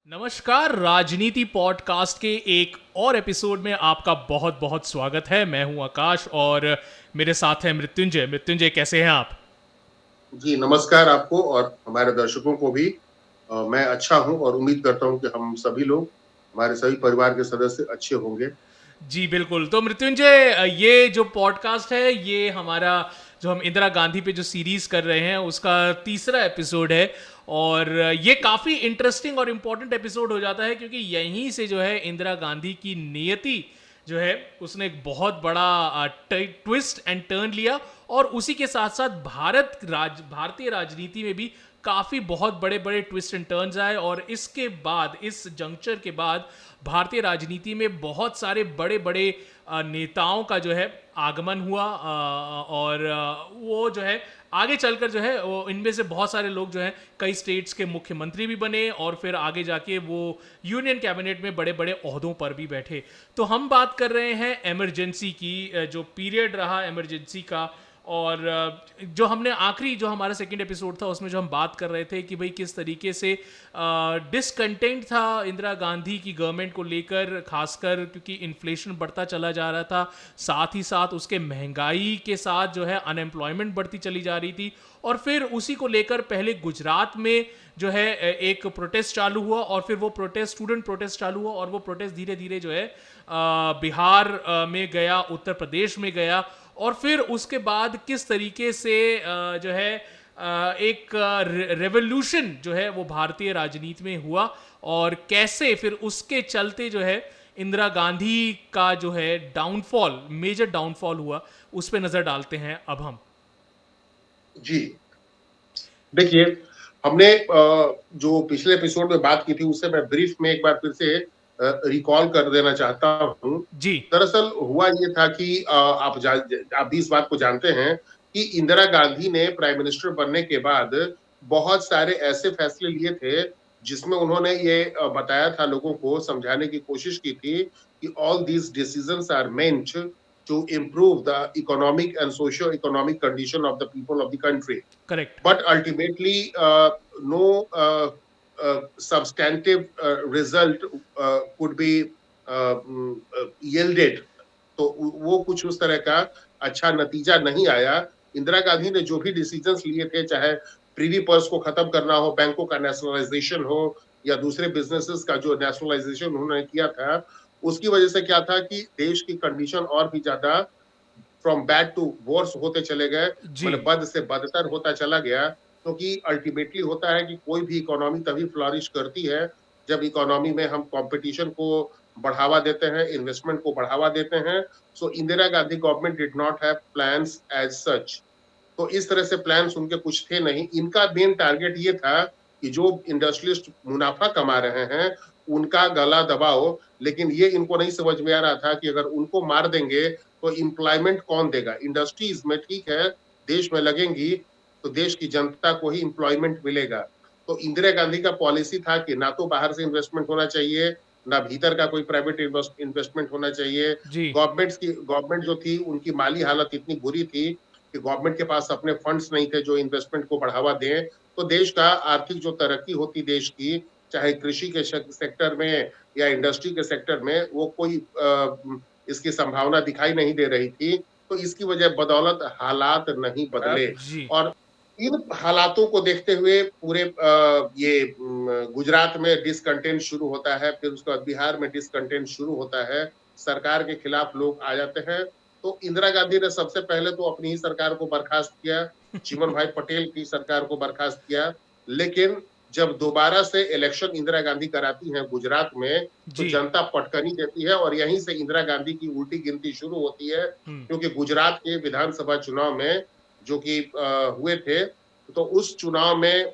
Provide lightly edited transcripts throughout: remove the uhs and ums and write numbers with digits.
नमस्कार, राजनीति पॉडकास्ट के एक और एपिसोड में आपका बहुत बहुत स्वागत है। मैं हूं आकाश और मेरे साथ है मृत्युंजय। मृत्युंजय, कैसे हैं आप? जी, नमस्कार आपको और हमारे दर्शकों को भी। मैं अच्छा हूँ और उम्मीद करता हूँ कि हम सभी लोग, हमारे सभी परिवार के सदस्य अच्छे होंगे। जी बिल्कुल। तो मृत्युंजय, ये जो पॉडकास्ट है ये हमारा जो हम इंदिरा गांधी पे जो सीरीज कर रहे हैं उसका तीसरा एपिसोड है। और ये काफ़ी इंटरेस्टिंग और इम्पोर्टेंट एपिसोड हो जाता है क्योंकि यहीं से जो है इंदिरा गांधी की नियति जो है उसने एक बहुत बड़ा ट्विस्ट एंड टर्न लिया। और उसी के साथ साथ भारतीय राजनीति में भी काफ़ी बहुत बड़े बड़े ट्विस्ट एंड टर्न्स आए। और इसके बाद, इस जंक्चर के बाद, भारतीय राजनीति में बहुत सारे बड़े बड़े नेताओं का जो है आगमन हुआ। और वो जो है आगे चलकर जो है वो इनमें से बहुत सारे लोग जो हैं कई स्टेट्स के मुख्यमंत्री भी बने और फिर आगे जाके वो यूनियन कैबिनेट में बड़े बड़े ओहदों पर भी बैठे। तो हम बात कर रहे हैं इमरजेंसी की, जो पीरियड रहा इमरजेंसी का। और जो हमने आखिरी जो हमारा सेकंड एपिसोड था उसमें जो हम बात कर रहे थे कि भाई किस तरीके से डिसकंटेंट था इंदिरा गांधी की गवर्नमेंट को लेकर, खासकर क्योंकि इन्फ्लेशन बढ़ता चला जा रहा था, साथ ही साथ उसके महंगाई के साथ जो है अनएम्प्लॉयमेंट बढ़ती चली जा रही थी। और फिर उसी को लेकर पहले गुजरात में जो है एक प्रोटेस्ट चालू हुआ और फिर वो प्रोटेस्ट, स्टूडेंट प्रोटेस्ट चालू हुआ और वो प्रोटेस्ट धीरे धीरे जो है बिहार में गया, उत्तर प्रदेश में गया। और फिर उसके बाद किस तरीके से जो है एक रेवोल्यूशन जो है वो भारतीय राजनीति में हुआ और कैसे फिर उसके चलते जो है इंदिरा गांधी का जो है डाउनफॉल, मेजर डाउनफॉल हुआ, उस पर नजर डालते हैं अब हम। जी, देखिए, हमने जो पिछले एपिसोड में बात की थी उससे मैं ब्रीफ में एक बार फिर से रिकॉल कर देना चाहता हूँ। जी। दरअसल हुआ ये था कि आप भी इस बात को जानते हैं कि इंदिरा गांधी ने प्राइम मिनिस्टर बनने के बाद बहुत सारे ऐसे फैसले लिए थे जिसमें उन्होंने ये बताया था, लोगों को समझाने की कोशिश की थी कि all these decisions are meant to improve the economic and socio-economic condition of the people of the country. Correct. But ultimately, no substantive result could be yielded. तो वो कुछ उस तरह का अच्छा नतीजा नहीं आया। इंदिरा गांधी ने जो भी डिसीजंस लिए थे, चाहे प्रीवी पर्स को खत्म करना हो, बैंकों का नेशनलाइजेशन हो, या दूसरे बिजनेसेस का जो नेशनलाइजेशन उन्होंने किया था, उसकी वजह से क्या था कि देश की कंडीशन और भी ज्यादा फ्रॉम बैड टू वर्स होते चले गए, जी। मतलब बद से बदतर होता चला गया। क्योंकि अल्टीमेटली होता है कि कोई भी इकोनॉमी तभी फ्लरिश करती है जब इकोनॉमी में हम कंपटीशन को बढ़ावा देते हैं, इन्वेस्टमेंट को बढ़ावा देते हैं। So Indira Gandhi government did not have plans as such. तो इस तरह से प्लान्स उनके कुछ थे नहीं। इनका मेन टारगेट ये था कि जो इंडस्ट्रियलिस्ट मुनाफा कमा रहे हैं उनका गला दबाओ, लेकिन ये इनको नहीं समझ में आ रहा था कि अगर उनको मार देंगे तो एम्प्लॉयमेंट कौन देगा। इंडस्ट्रीज में ठीक है, देश में लगेंगी तो देश की जनता को ही एम्प्लॉयमेंट मिलेगा। तो इंदिरा गांधी का पॉलिसी था कि ना तो बाहर से इन्वेस्टमेंट होना चाहिए, ना भीतर का कोई प्राइवेट इन्वेस्टमेंट होना चाहिए। जी। गवर्नमेंट जो थी उनकी माली हालत इतनी बुरी थी कि गवर्नमेंट के पास अपने फंड्स नहीं थे जो इन्वेस्टमेंट को बढ़ावा दें। तो देश का आर्थिक जो तरक्की होती देश की, चाहे कृषि के सेक्टर में या इंडस्ट्री के सेक्टर में, वो कोई इसकी संभावना दिखाई नहीं दे रही थी। तो इसकी वजह बदौलत हालात नहीं बदले। जी। और इन हालातों को देखते हुए पूरे ये गुजरात में डिसकंटेंट शुरू होता है, फिर उसके बाद बिहार में डिसकंटेंट शुरू होता है, सरकार के खिलाफ लोग आ जाते हैं। तो इंदिरा गांधी ने सबसे पहले तो अपनी ही सरकार को बर्खास्त किया, चिमन भाई पटेल की सरकार को बर्खास्त किया। लेकिन जब दोबारा से इलेक्शन इंदिरा गांधी कराती हैं गुजरात में, तो जी। जनता पटकनी देती है और यहीं से इंदिरा गांधी की उल्टी गिनती शुरू होती है। हम्म। क्योंकि गुजरात के विधानसभा चुनाव में जो कि हुए थे, तो उस चुनाव में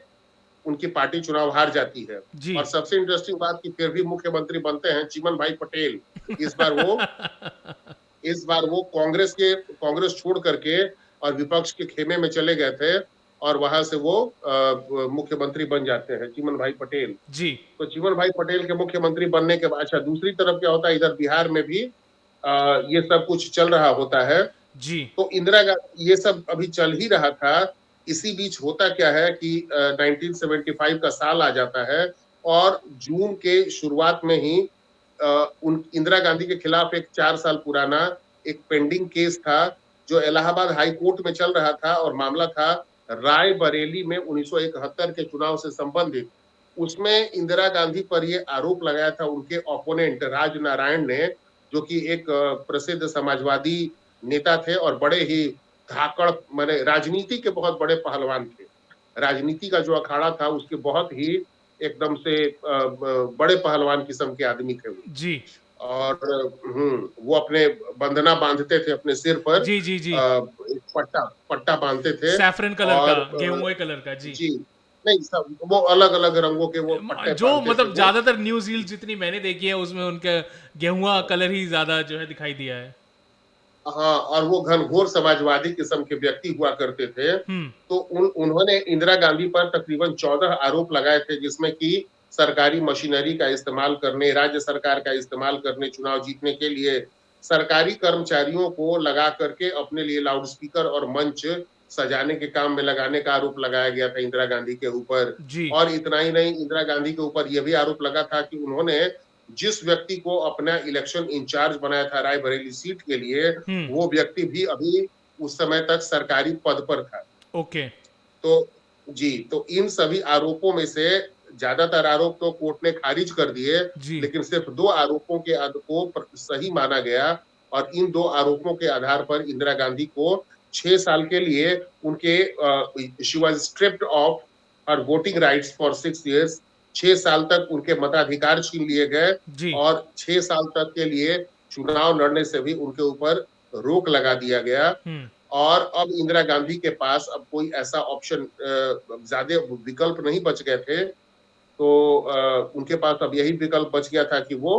उनकी पार्टी चुनाव हार जाती है। जी। और सबसे इंटरेस्टिंग बात कि फिर भी मुख्यमंत्री बनते हैं चिमन भाई पटेल। इस बार वो इस बार वो कांग्रेस छोड़ करके और विपक्ष के खेमे में चले गए थे और वहां से वो मुख्यमंत्री बन जाते हैं, चिमन भाई पटेल। जी। तो चिमन भाई पटेल के मुख्यमंत्री बनने के बाद, अच्छा, दूसरी तरफ क्या होता है, इधर बिहार में भी ये सब कुछ चल रहा होता है। जी। तो इंदिरा गांधी, ये सब अभी चल ही रहा था। इसी बीच होता क्या है कि 1975 का साल आ जाता है, और जून के शुरुआत में ही उन इंदिरा गांधी के खिलाफ एक 4 साल पुराना एक पेंडिंग केस था जो इलाहाबाद हाई कोर्ट में चल रहा था और मामला था रायबरेली में 1971 के चुनाव से संबंधित। उसमें इंदिरा गांधी पर ये आरोप लगाया था उनके ओपोनेंट राज नारायण ने, जो कि एक प्रसिद्ध समाजवादी नेता थे और बड़े ही धाकड़ माने राजनीति के बहुत बड़े पहलवान थे। राजनीति का जो अखाड़ा था उसके बहुत ही एकदम से बड़े पहलवान किस्म के आदमी थे वो। जी और वो अपने बंधना बांधते थे अपने सिर पर, जी जी जी। एक पट्टा पट्टा बांधते थे। सैफरन कलर का, और गेहुए कलर का। जी जी, नहीं सब वो अलग अलग रंगों के वो पट्टे जो बांधते थे मतलब वो। ज्यादातर न्यूज रील जितनी मैंने देखी है उसमें उनका गेहुआ कलर ही ज्यादा जो है दिखाई दिया है। हाँ, और वो घनघोर समाजवादी किस्म के व्यक्ति हुआ करते थे। हम्म। तो उन्होंने इंदिरा गांधी पर तकरीबन 14 आरोप लगाए थे, जिसमें कि सरकारी मशीनरी का इस्तेमाल करने, राज्य सरकार का इस्तेमाल करने चुनाव जीतने के लिए, सरकारी कर्मचारियों को लगा करके अपने लिए लाउड स्पीकर और मंच सजाने के काम में लगाने का आरोप लगाया गया था इंदिरा गांधी के ऊपर। जी। और इतना ही नहीं, इंदिरा गांधी के ऊपर यह भी आरोप लगा था कि उन्होंने जिस व्यक्ति को अपना इलेक्शन इंचार्ज बनाया था रायबरेली सीट के लिए, हम्म। वो व्यक्ति भी अभी उस समय तक सरकारी पद पर था। ओके। तो जी, तो इन सभी आरोपों में से ज्यादातर आरोप तो कोर्ट ने खारिज कर दिए, जी। लेकिन सिर्फ 2 आरोपों के को सही माना गया। और इन 2 आरोपों के आधार पर इंदिरा गांधी को 6 साल के लिए उनके she was stripped off her voting rights for 6 years. 6 साल तक उनके मताधिकार छीन लिए गए जी। और 6 साल तक के लिए चुनाव लड़ने से भी उनके ऊपर रोक लगा दिया गया। हम्म। और अब इंदिरा गांधी के पास अब कोई ऐसा ऑप्शन ज्यादा विकल्प नहीं बच गए थे। तो उनके पास अब यही विकल्प बच गया था कि वो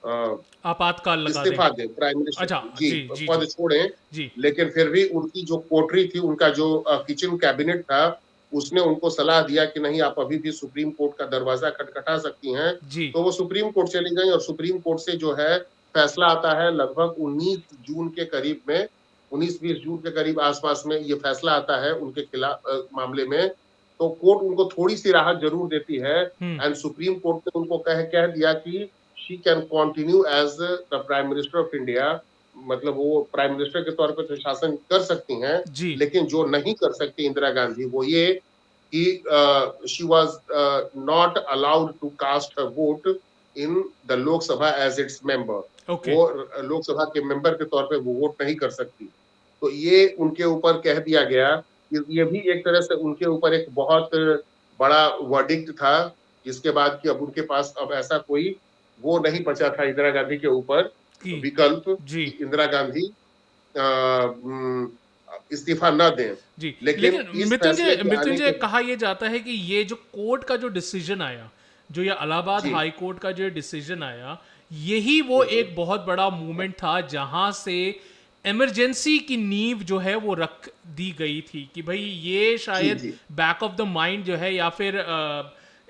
आपातकाल लगा दें। इस्तीफा दें, प्राइम मिनिस्टर अच्छा। जी जी जी पद जी छोड़ें। जी लेकिन फिर भी उनकी जो कोठरी थी, उनका जो किचन कैबिनेट था, उसने उनको सलाह दिया कि नहीं, आप अभी भी सुप्रीम कोर्ट का दरवाजा खटखटा सकती हैं। जी। तो वो सुप्रीम कोर्ट चली गई और सुप्रीम कोर्ट से जो है फैसला आता है लगभग 19 जून के करीब में, 19-20 जून के करीब आसपास में ये फैसला आता है उनके खिलाफ मामले में। तो कोर्ट उनको थोड़ी सी राहत जरूर देती है। हम्म। एंड सुप्रीम कोर्ट ने उनको कह दिया कि she can continue as the prime minister of India. मतलब वो प्राइम मिनिस्टर के तौर पर तो शासन कर सकती हैं, जी। लेकिन जो नहीं कर सकती इंदिरा गांधी वो ये कि she was not allowed to cast her vote in the Lok Sabha as its member. Okay. वो लोकसभा के मेंबर के तौर पे वो वोट नहीं कर सकती। तो ये उनके ऊपर कह दिया गया। ये भी एक तरह से उनके ऊपर एक बहुत बड़ा वर्डिक्ट था, जिसके बाद कि अब उनके पास अब ऐसा कोई वो नहीं बचा था इंदिरा गांधी के ऊपर की। विकल्प जी कि इंदिरा गांधी इस्तीफा न दें। जी। लेकिन लेकिन इस फैसले मृत्युंजय के आने मृत्युंजय के कहा यह जाता है कि ये जो कोर्ट का जो डिसीजन आया, जो ये इलाहाबाद जी हाई कोर्ट का जो डिसीजन आया, यही वो एक बहुत बड़ा मूवमेंट था जहां से इमरजेंसी की नींव जो है वो रख दी गई थी कि भाई ये जी शायद जी बैक ऑफ द माइंड जो है, या फिर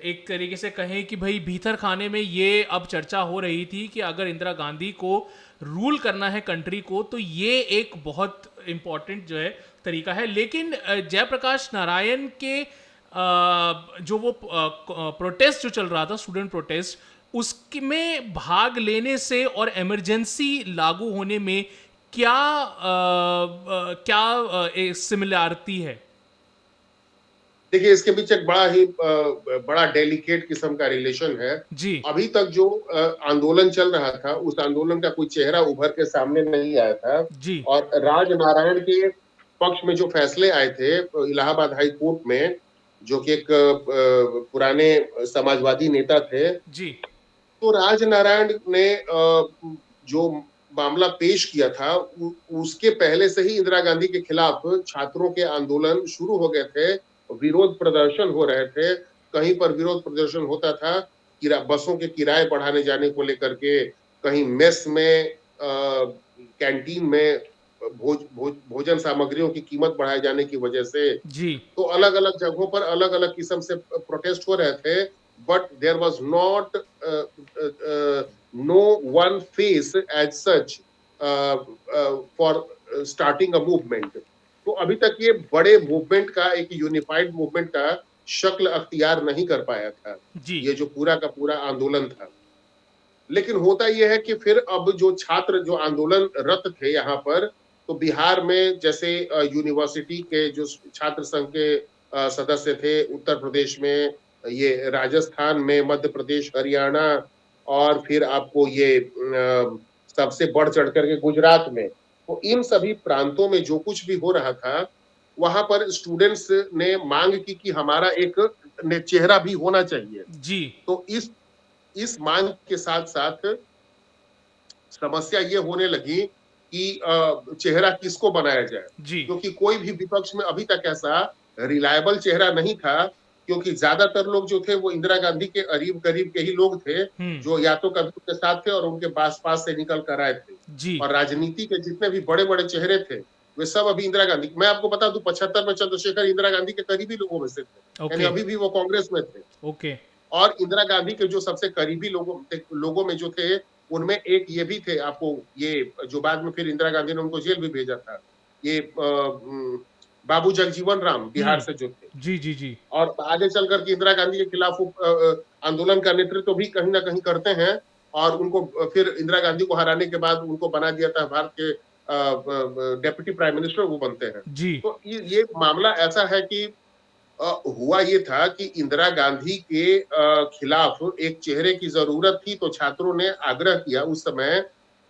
एक तरीके से कहें कि भाई भीतर खाने में ये अब चर्चा हो रही थी कि अगर इंदिरा गांधी को रूल करना है कंट्री को तो ये एक बहुत इंपॉर्टेंट जो है तरीका है। लेकिन जयप्रकाश नारायण के जो वो प्रोटेस्ट जो चल रहा था, स्टूडेंट प्रोटेस्ट, उसमें भाग लेने से और इमरजेंसी लागू होने में क्या सिमिलैरिटी है? देखिए, इसके बीच एक बड़ा ही बड़ा डेलिकेट किस्म का रिलेशन है। जी अभी तक जो आंदोलन चल रहा था, उस आंदोलन का कोई चेहरा उभर के सामने नहीं आया था। जी और राज नारायण के पक्ष में जो फैसले आए थे इलाहाबाद हाई कोर्ट में, जो कि एक पुराने समाजवादी नेता थे, जी तो राज नारायण ने जो मामला पेश किया था उसके पहले से ही इंदिरा गांधी के खिलाफ छात्रों के आंदोलन शुरू हो गए थे, विरोध प्रदर्शन हो रहे थे। कहीं पर विरोध प्रदर्शन होता था बसों के किराए बढ़ाने जाने को लेकर के, कहीं मेस में कैंटीन में भोजन सामग्रियों की कीमत बढ़ाए जाने की वजह से। जी तो अलग अलग जगहों पर अलग अलग किस्म से प्रोटेस्ट हो रहे थे। But there was not no one face as such for starting a movement. तो अभी तक ये बड़े मूवमेंट का, एक यूनिफाइड मूवमेंट का शक्ल अख्तियार नहीं कर पाया था, जी। ये जो पूरा का पूरा आंदोलन था। लेकिन होता ये है कि फिर अब जो छात्र जो आंदोलनरत थे यहाँ पर, तो बिहार में जैसे यूनिवर्सिटी के जो छात्र संघ के सदस्य थे, उत्तर प्रदेश में, ये राजस्थान में, मध्य प्रदेश, हरियाणा, और फिर आपको ये सबसे बढ़ चढ़ कर के गुजरात में, तो इन सभी प्रांतों में जो कुछ भी हो रहा था, वहां पर स्टूडेंट्स ने मांग की कि हमारा एक चेहरा भी होना चाहिए। जी। तो इस मांग के साथ साथ समस्या ये होने लगी कि चेहरा किसको बनाया जाए, जी। क्योंकि कोई भी विपक्ष में अभी तक ऐसा रिलायबल चेहरा नहीं था, क्योंकि ज्यादातर लोग जो थे वो इंदिरा गांधी के करीब करीब के ही लोग थे, हम्म। जो या तो कभी उनके साथ थे और उनके पास पास से निकल कर आए थे। जी। और राजनीति के जितने भी बड़े बड़े चेहरे थे, वे सब अभी इंदिरा गांधी, मैं आपको बता दूं, 75 में चंद्रशेखर इंदिरा गांधी के करीबी लोगों में से थे, यानी ओके। अभी भी वो कांग्रेस में थे। ओके। और इंदिरा गांधी के जो सबसे करीबी लोगों में जो थे, उनमें एक ये भी थे, आपको ये जो बाद में फिर इंदिरा गांधी ने उनको जेल भी भेजा था, ये बाबू जगजीवन राम बिहार से जो थे, जी। जी। जी। और आगे चल करके इंदिरा गांधी के खिलाफ वो आंदोलन का नेतृत्व भी कहीं ना कहीं करते हैं, और उनको फिर इंदिरा गांधी को हराने के बाद उनको बना दिया था भारत के डेप्यूटी प्राइम मिनिस्टर, वो बनते हैं। जी। तो ये मामला ऐसा है कि हुआ ये था कि इंदिरा गांधी के खिलाफ एक चेहरे की जरूरत थी, तो छात्रों ने आग्रह किया। उस समय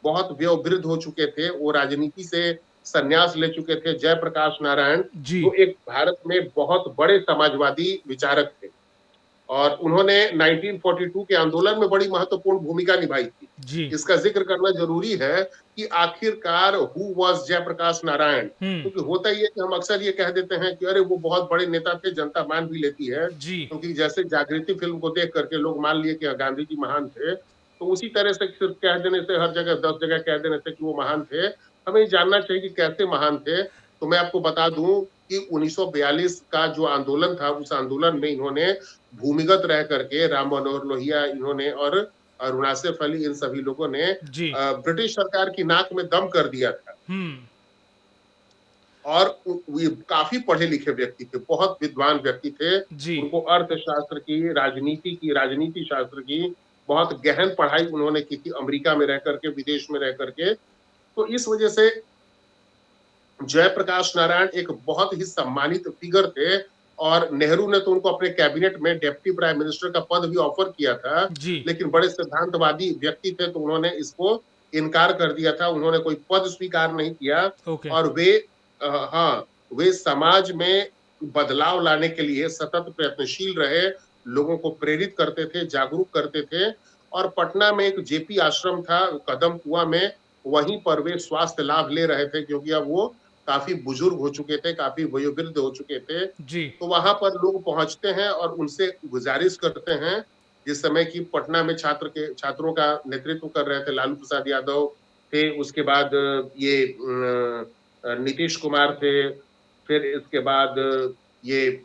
बहुत वयोवृद्ध हो चुके थे, वो राजनीति से संन्यास ले चुके थे, जयप्रकाश नारायण, जी। जो एक भारत में बहुत बड़े समाजवादी विचारक थे, और उन्होंने 1942 के आंदोलन में बड़ी महत्वपूर्ण भूमिका निभाई थी। जी। इसका जिक्र करना जरूरी है कि आखिरकार हु वाज जयप्रकाश नारायण, हम्म। क्योंकि होता ही है कि हम अक्सर ये कह देते हैं कि अरे वो बहुत बड़े नेता थे, जनता मान भी लेती है, जी। क्योंकि जैसे जागृति फिल्म को देख करके लोग मान लिए कि गांधी जी महान थे, तो उसी तरह से सिर्फ कह देने से, हर जगह 10 जगह कह देने से कि वो महान थे, हमें जानना चाहिए कि कैसे महान थे। तो मैं आपको बता दूं कि 1942 का जो आंदोलन था, उस आंदोलन में इन्होंने भूमिगत रह करके, राम मनोहर लोहिया इन्होंने, और अरुणा सेफ अली, इन सभी लोगों ने जी। ब्रिटिश सरकार की नाक में दम कर दिया था। हम्म। और वे काफी पढ़े लिखे व्यक्ति थे, बहुत विद्वान व्यक्ति थे, जी। उनको अर्थशास्त्र की, राजनीति शास्त्र की बहुत गहन पढ़ाई उन्होंने की थी, अमेरिका में रह करके, विदेश में रह करके। तो इस वजह से जयप्रकाश नारायण एक बहुत ही सम्मानित फिगर थे, और नेहरू ने तो उनको अपने कैबिनेट में डिप्टी प्राइम मिनिस्टर का पद भी ऑफर किया था, जी। लेकिन बड़े सिद्धांतवादी व्यक्ति थे, तो उन्होंने इसको इनकार कर दिया था, उन्होंने कोई पद स्वीकार नहीं किया। ओके। और हाँ, वे समाज में बदलाव लाने के लिए सतत प्रयत्नशील रहे, लोगों को प्रेरित करते थे, जागरूक करते थे। और पटना में एक जेपी आश्रम था, कदम कुआं में, वहीं पर वे स्वास्थ्य लाभ ले रहे थे, क्योंकि अब वो काफी बुजुर्ग हो चुके थे, काफी वयोवृद्ध हो चुके थे। जी। तो वहां पर लोग पहुंचते हैं और उनसे गुजारिश करते हैं, जिस समय की पटना में छात्रों का नेतृत्व कर रहे थे लालू प्रसाद यादव थे, उसके बाद ये नीतीश कुमार थे, फिर इसके बाद ये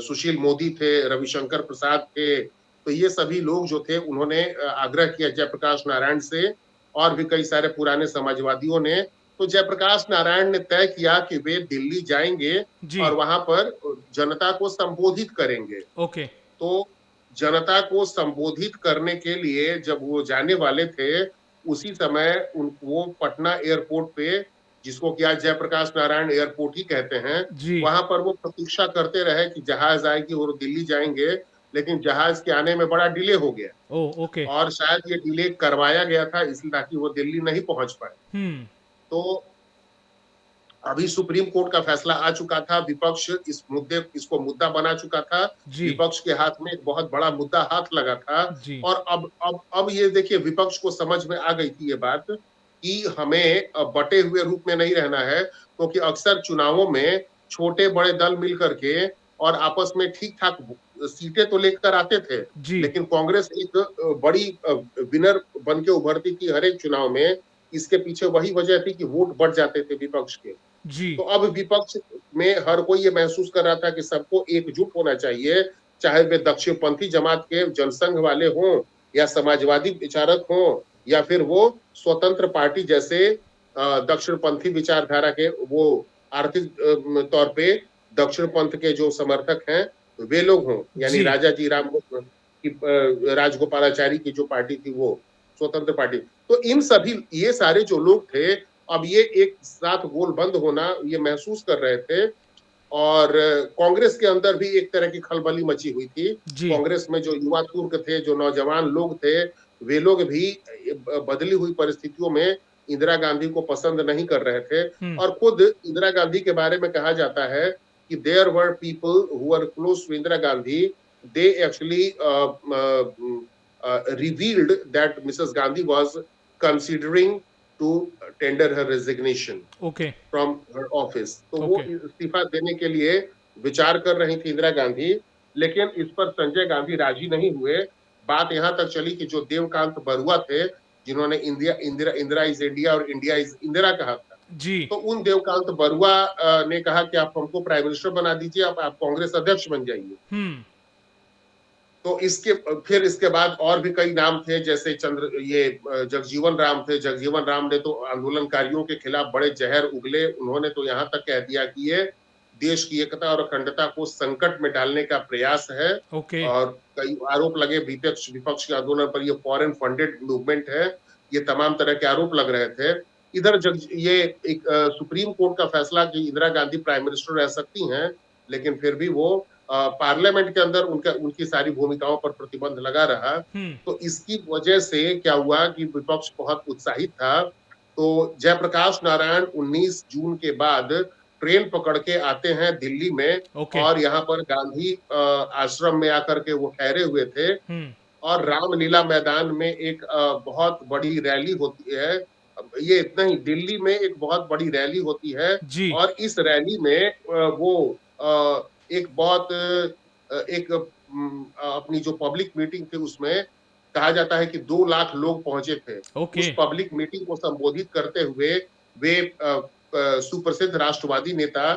सुशील मोदी थे, रविशंकर प्रसाद थे। तो ये सभी लोग जो थे, उन्होंने आग्रह किया जयप्रकाश नारायण से, और भी कई सारे पुराने समाजवादियों ने। तो जयप्रकाश नारायण ने तय किया कि वे दिल्ली जाएंगे जी। और वहां पर जनता को संबोधित करेंगे। ओके। तो जनता को संबोधित करने के लिए जब वो जाने वाले थे, उसी समय वो पटना एयरपोर्ट पे, जिसको कि आज जयप्रकाश नारायण एयरपोर्ट ही कहते हैं, जी। वहां पर वो प्रतीक्षा करते रहे कि जहाज आएगी और दिल्ली जाएंगे, लेकिन जहाज के आने में बड़ा डिले हो गया, ओ। ओके। और शायद ये डिले करवाया गया था इसलिए, ताकि वो दिल्ली नहीं पहुंच पाए। हम्म। तो अभी सुप्रीम कोर्ट का फैसला आ चुका था, विपक्ष इसको मुद्दा बना चुका था, जी। विपक्ष के हाथ में एक बहुत बड़ा मुद्दा हाथ लगा था। जी। और अब ये देखिए, विपक्ष को समझ में आ गई थी ये बात कि हमें बटे हुए रूप में नहीं रहना है, क्योंकि अक्सर चुनावों में छोटे बड़े दल मिल करके और आपस में ठीक ठाक सीटें तो लेकर आते थे, जी। लेकिन कांग्रेस एक बड़ी विनर बन के उभरती थी हर एक चुनाव में। इसके पीछे वही वजह थी कि वोट बढ़ जाते थे विपक्ष के। जी। तो अब विपक्ष में हर कोई ये महसूस कर रहा था कि सबको एकजुट होना चाहिए, चाहे वे दक्षिणपंथी जमात के जनसंघ वाले हों, या समाजवादी विचारक हों, या फिर वो स्वतंत्र पार्टी जैसे दक्षिणपंथी विचारधारा के, वो आर्थिक तौर पे दक्षिण पंथ के जो समर्थक हैं, वे लोग हों, यानी जी। राजा जी राम की राजगोपालाचारी की जो पार्टी थी वो स्वतंत्र पार्टी, तो इन सभी ये सारे जो लोग थे, अब ये एक साथ गोलबंद होना ये महसूस कर रहे थे। और कांग्रेस के अंदर भी एक तरह की खलबली मची हुई थी। जी। कांग्रेस में जो युवा तुर्क थे, जो नौजवान लोग थे, वे लोग भी बदली हुई परिस्थितियों में इंदिरा गांधी को पसंद नहीं कर रहे थे। हम्म। और खुद इंदिरा गांधी के बारे में कहा जाता है कि there were people who were close to Indira Gandhi, they actually revealed that Mrs. Gandhi was considering to tender her resignation okay. From her office. तो वो ओके। इस्तीफा देने के लिए विचार कर रही थी इंदिरा गांधी, लेकिन इस पर संजय गांधी राजी नहीं हुए। बात यहां तक चली कि जो देवकांत बरुआ थे, जिन्होंने India Indira Indira is India और इंडिया इज इंदिरा कहा था, जी। तो उन देवकांत बरुआ ने कहा कि आप हमको प्राइम मिनिस्टर बना दीजिए, आप कांग्रेस अध्यक्ष बन जाइए। हम्म। तो इसके फिर इसके बाद और भी कई नाम थे, जैसे जगजीवन राम थे। जगजीवन राम ने तो आंदोलनकारियों के खिलाफ बड़े जहर उगले। उन्होंने तो यहाँ तक कह दिया कि ये देश की एकता और अखंडता को संकट में डालने का प्रयास है। ओके। और कई आरोप लगे विपक्ष विपक्ष के आंदोलन पर, ये फॉरेन फंडेड मूवमेंट है, ये तमाम तरह के आरोप लग रहे थे। इधर ये एक सुप्रीम कोर्ट का फैसला कि इंदिरा गांधी प्राइम मिनिस्टर रह सकती हैं, लेकिन फिर भी वो पार्लियामेंट के अंदर उनकी सारी भूमिकाओं पर प्रतिबंध लगा रहा। हम्म। तो इसकी वजह से क्या हुआ कि विपक्ष बहुत उत्साहित था। तो जयप्रकाश नारायण 19 जून के बाद ट्रेन पकड़ के आते हैं दिल्ली में, ओके। और यहाँ पर गांधी आश्रम में आकर के वो ठहरे हुए थे। हम्म। और रामलीला मैदान में एक बहुत बड़ी रैली होती है। ये इतना ही, दिल्ली में एक बहुत बड़ी रैली होती है। जी। और इस रैली में वो एक बहुत अपनी जो पब्लिक मीटिंग थी उसमें कहा जाता है कि 2 लाख लोग पहुंचे थे। ओके। उस पब्लिक मीटिंग को संबोधित करते हुए वे सुप्रसिद्ध राष्ट्रवादी नेता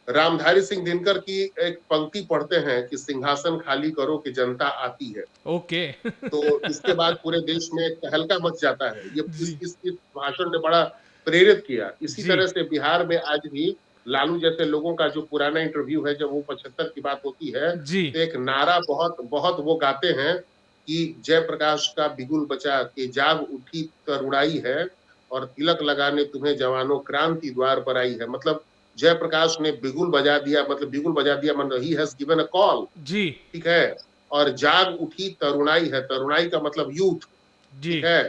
रामधारी सिंह दिनकर की एक पंक्ति पढ़ते हैं कि सिंहासन खाली करो कि जनता आती है। ओके। तो इसके बाद पूरे देश में तहलका मच जाता है। ये जी। इस भाषण ने बड़ा प्रेरित किया। इसी जी। तरह से बिहार में आज भी लालू जैसे लोगों का जो पुराना इंटरव्यू है, जब वो 75 की बात होती है, जी। तो एक नारा बहुत बहुत वो गाते हैं कि जयप्रकाश का बिगुल बचा के जाग उठी तरुणाई है, और तिलक लगाने तुम्हें जवानों क्रांति द्वार पर आई है। मतलब जयप्रकाश ने बिगुल बजा दिया, मतलब बिगुल बजा दिया, मतलब he has given a call. जी। ठीक है। और जाग उठी तरुणाई है, तरुणाई का मतलब यूथ। जी। ठीक है।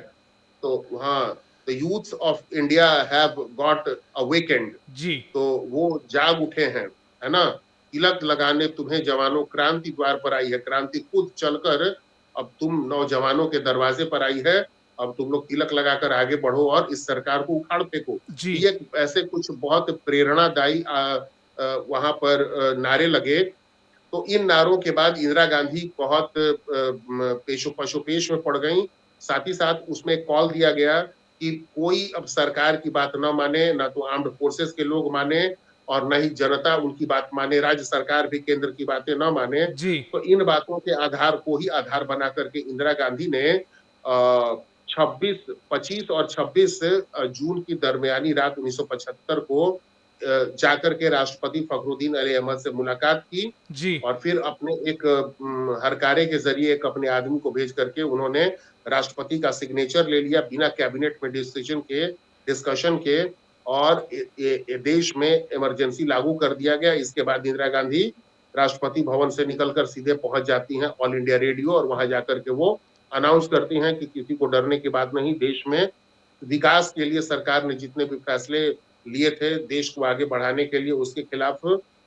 तो हाँ, the youth of India have got awakened. जी। तो वो जाग उठे हैं, है ना। तिलक लगाने तुम्हें जवानों क्रांति द्वार पर आई है, क्रांति खुद चलकर अब तुम नौजवानों के दरवाजे पर आई है। अब तुम लोग तिलक लगाकर आगे बढ़ो और इस सरकार को उखाड़ फेंको। जी। ये ऐसे कुछ बहुत प्रेरणादायी वहां पर नारे लगे। तो इन नारों के बाद इंदिरा गांधी बहुत पशोपेश में पड़ गई। साथ ही साथ उसमें कॉल दिया गया कि कोई अब सरकार की बात न माने, ना तो आर्म्ड फोर्सेस के लोग माने और न ही जनता उनकी बात माने, राज्य सरकार भी केंद्र की बातें न माने। जी। तो इन बातों के आधार को ही आधार बना करके इंदिरा गांधी ने 25 और 26 जून की दरमियानी रात 1975 को जाकर के राष्ट्रपति फखरुद्दीन अली अहमद से मुलाकात की। जी। और फिर अपने एक हरकारे के जरिए एक अपने आदमी को भेज करके उन्होंने राष्ट्रपति का सिग्नेचर ले लिया बिना कैबिनेट में डिस्कशन के, और देश में इमरजेंसी लागू कर दिया गया। इसके बाद इंदिरा गांधी राष्ट्रपति भवन से निकलकर सीधे पहुंच जाती हैं ऑल इंडिया रेडियो, और वहां जाकर के वो अनाउंस करती हैं कि किसी को डरने की बात नहीं, देश में विकास के लिए सरकार ने जितने भी फैसले लिए थे देश को आगे बढ़ाने के लिए, उसके खिलाफ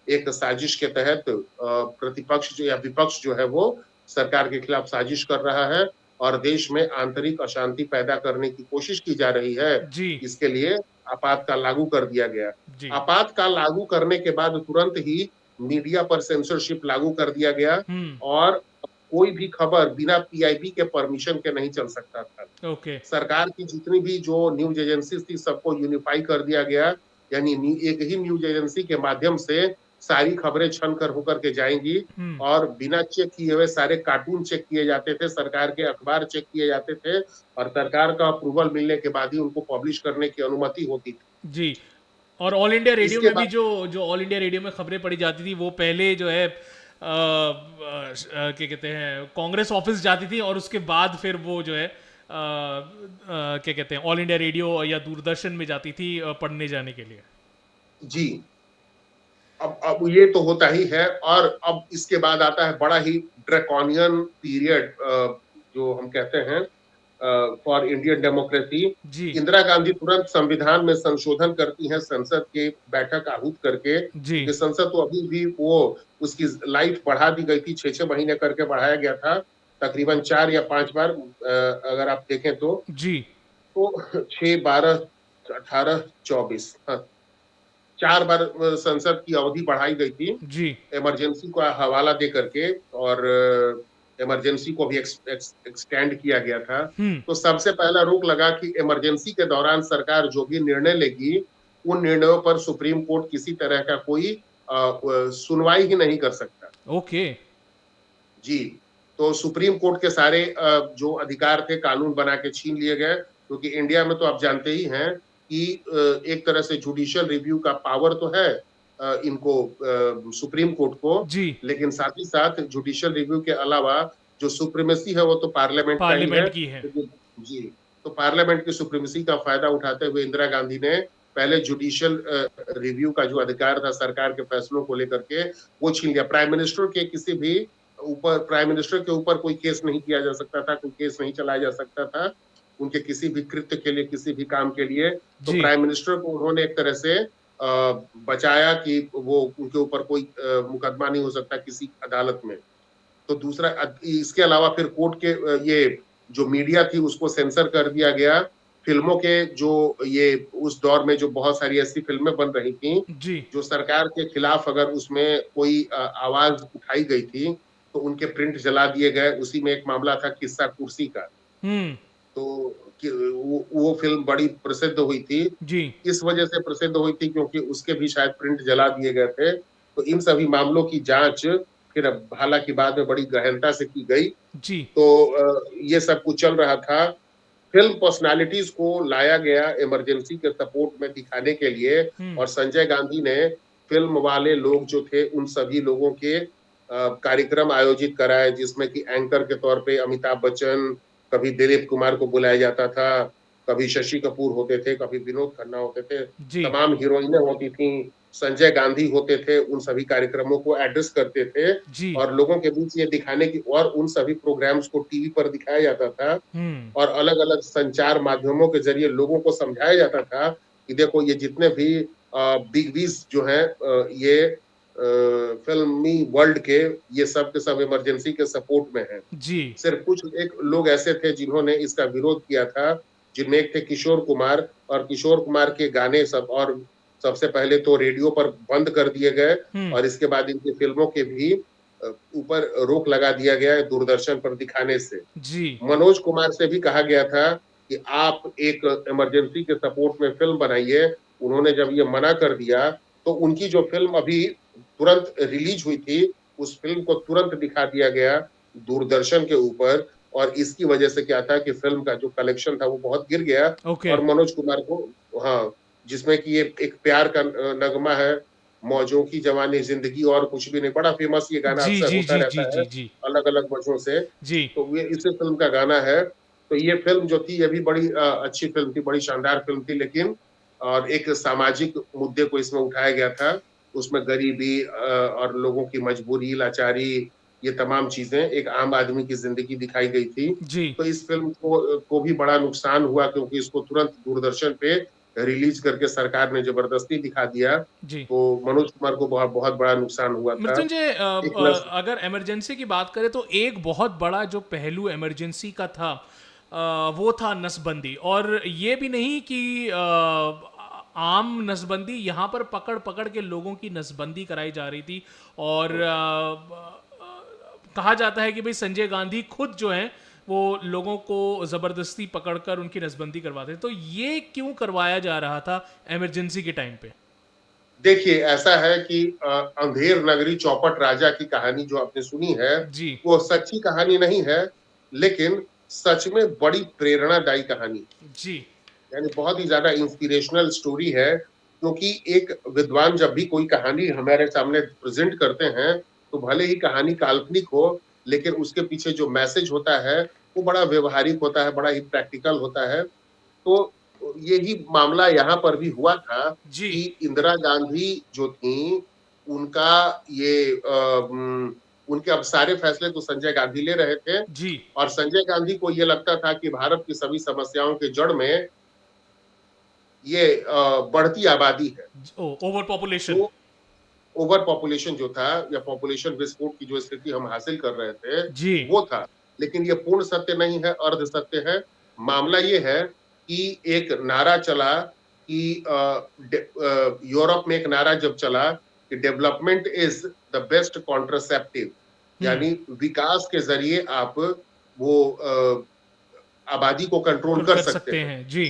एक साजिश के तहत प्रतिपक्ष जो या विपक्ष जो है वो सरकार के खिलाफ साजिश कर रहा है और देश में आंतरिक अशांति पैदा करने की कोशिश की जा रही है। जी। इसके लिए आपातकाल लागू कर दिया गया। जी। आपातकाल लागू करने के बाद तुरंत ही मीडिया पर सेंसरशिप लागू कर दिया गया, हम्म। और कोई भी खबर बिना पीआईबी के परमिशन के नहीं चल सकता था। ओके। सरकार की जितनी भी जो न्यूज एजेंसी थी सबको यूनिफाई कर दिया गया, यानी एक ही न्यूज एजेंसी के माध्यम से सारी खबरें छन कर होकर के जाएंगी। हम्म। और बिना चेक किए हुए सारे कार्टून चेक किए जाते थे, सरकार के अखबार चेक किए जाते थे, और सरकार का अप्रूवल मिलने के बाद ही उनको पब्लिश करने की अनुमति होती थी। जी। और ऑल इंडिया रेडियो इसके में भी बाद जो जो ऑल इंडिया रेडियो में खबरें पढ़ी जाती थी वो पहले जो है क्या कहते हैं, कांग्रेस ऑफिस जाती थी और उसके बाद फिर वो जो है क्या कहते हैं, ऑल इंडिया रेडियो या दूरदर्शन में जाती थी पढ़ने जाने के लिए। जी। अब ये तो होता ही है, और अब इसके बाद आता है बड़ा ही ड्रैकोनियन पीरियड, जो हम कहते हैं फॉर इंडियन डेमोक्रेसी। जी इंदिरा गांधी तुरंत संविधान में संशोधन करती हैं, संसद की बैठक आहूत करके, जी क्योंकि संसद तो अभी भी वो उसकी लाइफ बढ़ा दी गई थी, 6 6 महीने करके बढ़ाया गया था, तकरीबन 4 या 5 बार, अगर आप देखें जी तो 6 12 18 24, हाँ, 4 बार संसद की अवधि बढ़ाई गई थी, जी। इमरजेंसी का हवाला दे करके, और इमरजेंसी को भी एक्सटेंड किया गया था। हम्म। तो सबसे पहला रोक लगा कि इमरजेंसी के दौरान सरकार जो भी निर्णय लेगी, उन निर्णयों पर सुप्रीम कोर्ट किसी तरह का कोई सुनवाई ही नहीं कर सकता। ओके। जी। तो सुप्रीम कोर्ट के सारे जो अधिकार थे कानून बना के छीन लिए गए, क्योंकि इंडिया में तो आप जानते ही हैं कि एक तरह से जुडिशियल रिव्यू का पावर तो है इनको, सुप्रीम कोर्ट को, जी। लेकिन साथ ही साथ जुडिशियल रिव्यू के अलावा जो सुप्रीमेसी है वो तो पार्लियामेंट का ही है, पार्लियामेंट की है। क्योंकि जी, तो पार्लियामेंट की सुप्रीमेसी का फायदा उठाते हुए इंदिरा गांधी ने पहले जुडिशियल रिव्यू का जो अधिकार था सरकार के फैसलों को लेकर के, वो छीन लिया। प्राइम मिनिस्टर के किसी भी ऊपर, प्राइम मिनिस्टर के ऊपर कोई केस नहीं किया जा सकता था, कोई केस नहीं चलाया जा सकता था उनके किसी भी कृत्य के लिए, किसी भी काम के लिए। तो जी प्राइम मिनिस्टर को उन्होंने एक तरह से बचाया कि वो उनके ऊपर कोई मुकदमा नहीं हो सकता किसी अदालत में। तो दूसरा, इसके अलावा फिर कोर्ट के ये जो मीडिया थी उसको सेंसर कर दिया गया। फिल्मों के जो ये उस दौर में जो बहुत सारी ऐसी फिल्में बन रही थी जी। जो सरकार के खिलाफ अगर उसमें कोई आवाज उठाई गई थी, तो उनके प्रिंट जला दिए गए। उसी में एक मामला था किस्सा कुर्सी का। हम्म। तो वो फिल्म बड़ी प्रसिद्ध हुई थी, जी इस वजह से प्रसिद्ध हुई थी क्योंकि उसके भी शायद प्रिंट जला दिए गए थे। तो इन सभी मामलों की जांच फिर हालांकि बाद में बड़ी गहनता से की गई। जी। तो ये सब कुछ चल रहा था। फिल्म पर्सनालिटीज को लाया गया इमरजेंसी के सपोर्ट में दिखाने के लिए, हम्म। और संजय गांधी ने फिल्म वाले लोग जो थे उन सभी लोगों के कार्यक्रम आयोजित कराए, जिसमें कि एंकर के तौर पे अमिताभ बच्चन, कभी दिलीप कुमार को बुलाया जाता था, कभी शशि कपूर होते थे, कभी विनोद खन्ना होते थे, जी तमाम हीरोइनें होती थी, संजय गांधी होते थे, उन सभी कार्यक्रमों को एड्रेस करते थे, जी। और लोगों के बीच ये दिखाने की, और उन सभी प्रोग्राम्स को टीवी पर दिखाया जाता था, हम्म। और अलग अलग संचार माध्यमों के जरिए लोगों को समझाया जाता था कि देखो ये जितने भी बिग बीज जो हैं, ये फिल्मी वर्ल्ड के, ये सब के सब इमरजेंसी के सपोर्ट में हैं। जी सिर्फ कुछ एक लोग ऐसे थे जिन्होंने इसका विरोध किया था, जिनमें एक थे किशोर कुमार, और किशोर कुमार के गाने सब, और सबसे पहले तो रेडियो पर बंद कर दिए गए, हम्म। और इसके बाद इनकी फिल्मों के भी ऊपर रोक लगा दिया गया है दूरदर्शन पर दिखाने से। जी मनोज कुमार से भी कहा गया था कि आप एक इमरजेंसी के सपोर्ट में फिल्म बनाइए। उन्होंने जब ये मना कर दिया, तो उनकी जो फिल्म अभी तुरंत रिलीज हुई थी, उस फिल्म को तुरंत दिखा दिया गया दूरदर्शन के ऊपर, और इसकी वजह से क्या था कि फिल्म का जो कलेक्शन था वो बहुत गिर गया। ओके। और मनोज कुमार को, हाँ, जिसमें कि ये एक प्यार का नगमा है, मौजों की जवानी जिंदगी और कुछ भी नहीं, बड़ा फेमस ये गाना जी अक्सर जी होता जी जी रहता है जी जी अलग अलग वजहों से। जी। तो ये इसी फिल्म का गाना है। तो ये फिल्म जो थी ये भी बड़ी अच्छी फिल्म थी, बड़ी शानदार फिल्म थी, लेकिन और एक सामाजिक मुद्दे को इसमें उठाया गया था। उसमें गरीबी और लोगों की मजबूरी, लाचारी, ये तमाम चीजें, एक आम आदमी की जिंदगी दिखाई गई थी। जी तो इस फिल्म को भी बड़ा नुकसान हुआ, क्योंकि इसको तुरंत दूरदर्शन पे रिलीज करके सरकार ने जबरदस्ती दिखा दिया। जी। तो मनोज कुमार को बहुत बहुत बड़ा नुकसान हुआ था। मृत्युंजय, एक नस अगर इमरजेंसी की बात करें तो एक बहुत बड़ा जो पहलू इमरजेंसी का था, वो था नसबंदी। और ये भी नहीं कि आम नसबंदी, यहाँ पर पकड़ पकड़ के लोगों की नसबंदी कराई जा रही थी। और कहा जाता है कि भाई संजय गांधी खुद जो हैं वो लोगों को जबरदस्ती पकड़कर उनकी नसबंदी करवाते थे। तो ये क्यों करवाया जा रहा था इमरजेंसी के टाइम पे? देखिए, ऐसा है कि अंधेर नगरी चौपट राजा की कहानी जो आपने सुनी है, जी वो सच्ची कहानी नहीं है, लेकिन सच में बड़ी प्रेरणादायी कहानी है। जी यानी बहुत ही ज्यादा इंस्पिरेशनल स्टोरी है, क्योंकि एक विद्वान जब भी कोई कहानी हमारे सामने प्रेजेंट करते हैं, तो भले ही कहानी काल्पनिक हो, लेकिन उसके पीछे जो मैसेज होता है, वो बड़ा व्यवहारिक होता है, बड़ा ही प्रैक्टिकल होता है। तो यही मामला यहाँ पर भी हुआ था जी कि इंदिरा गांधी जो थीं, उनका ये उनके अब सारे फैसले तो संजय गांधी ले रहे थे जी और संजय गांधी को ये लगता था कि भारत की सभी समस्याओं के जड़ में ये बढ़ती आबादी है। Over population. जो ओवर पॉपुलेशन जो था या पॉपुलेशन विस्फोट की जो स्थिति हम हासिल कर रहे थे, जी वो था। लेकिन ये पूर्ण सत्य नहीं है, अर्ध सत्य है। मामला ये है कि एक नारा चला कि यूरोप में एक नारा जब चला कि development is the best contraceptive, hmm यानी विकास के जरिए आप वो आबादी को कंट्रोल कर कर कर सकते सकते हैं, हैं जी।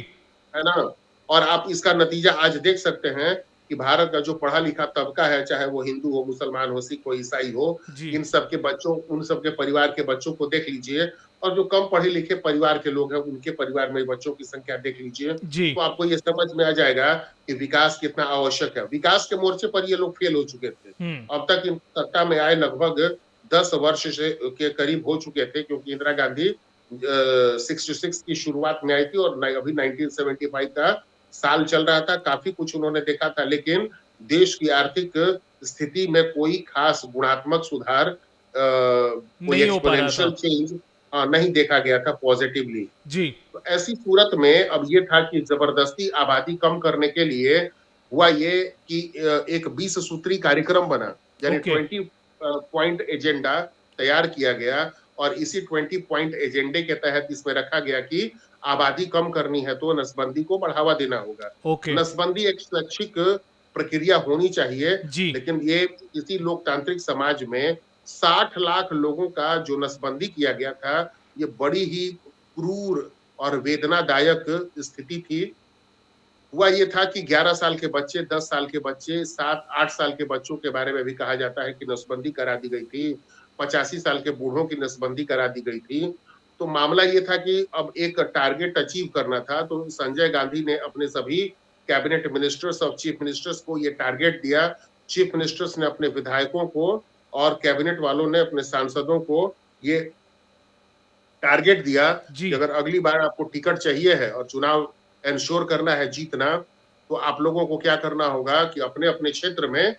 है ना? और आप इसका नतीजा आज देख सकते हैं कि भारत का जो पढ़ा लिखा तबका है, चाहे वो हिंदू हो, मुसलमान हो, सिख हो, ईसाई हो, जी इन सब के बच्चों, उन सब के परिवार के बच्चों को देख लीजिए और जो कम पढ़े लिखे परिवार के लोग हैं, उनके परिवार में बच्चों की संख्या देख लीजिए, जी तो आपको ये समझ में आ जाएगा कि विकास कितना आवश्यक है। विकास के मोर्चे पर ये लोग फेल हो चुके थे। हम्म अब तक इन सत्ता में आए लगभग 10 वर्ष से के करीब हो चुके थे, क्योंकि इंदिरा गांधी 66 की शुरुआत में आई थी और अभी 1975 का साल चल रहा था। काफी कुछ उन्होंने देखा था, लेकिन देश की आर्थिक स्थिति में कोई खास गुणात्मक सुधार, कोई नहीं हो पा रहा एक्सपोनेंशियल था। चेंज नहीं देखा गया था पॉजिटिवली। जी तो ऐसी सूरत में अब ये था कि जबरदस्ती आबादी कम करने के लिए हुआ ये कि एक 20 सूत्री कार्यक्रम बना, यानी ओके 20 पॉइंट एजेंडा तैयार किया गया और इसी 20 पॉइंट एजेंडे के तहत इसमें रखा गया कि आबादी कम करनी है तो नसबंदी को बढ़ावा देना होगा। ओके नसबंदी एक स्वैच्छिक प्रक्रिया होनी चाहिए, जी लेकिन ये इसी लोकतांत्रिक समाज में 60 लाख लोगों का जो नसबंदी किया गया था, ये बड़ी ही क्रूर और वेदनादायक स्थिति थी। हुआ ये था कि 11 साल के बच्चे, 10 साल के बच्चे, 7-8 साल के बच्चों के बारे में भी कहा जाता है कि नसबंदी करा दी गई थी। 85 साल के बूढ़ों की नसबंदी करा दी गई थी। तो मामला ये था कि अब एक टारगेट अचीव करना था, तो संजय गांधी ने अपने सभी कैबिनेट मिनिस्टर्स और चीफ मिनिस्टर्स को ये टारगेट दिया। चीफ मिनिस्टर्स ने अपने विधायकों को और कैबिनेट वालों ने अपने सांसदों को ये टारगेट दिया जी कि अगर अगली बार आपको टिकट चाहिए है और चुनाव एंश्योर करना है जीतना, तो आप लोगों को क्या करना होगा कि अपने-अपने क्षेत्र में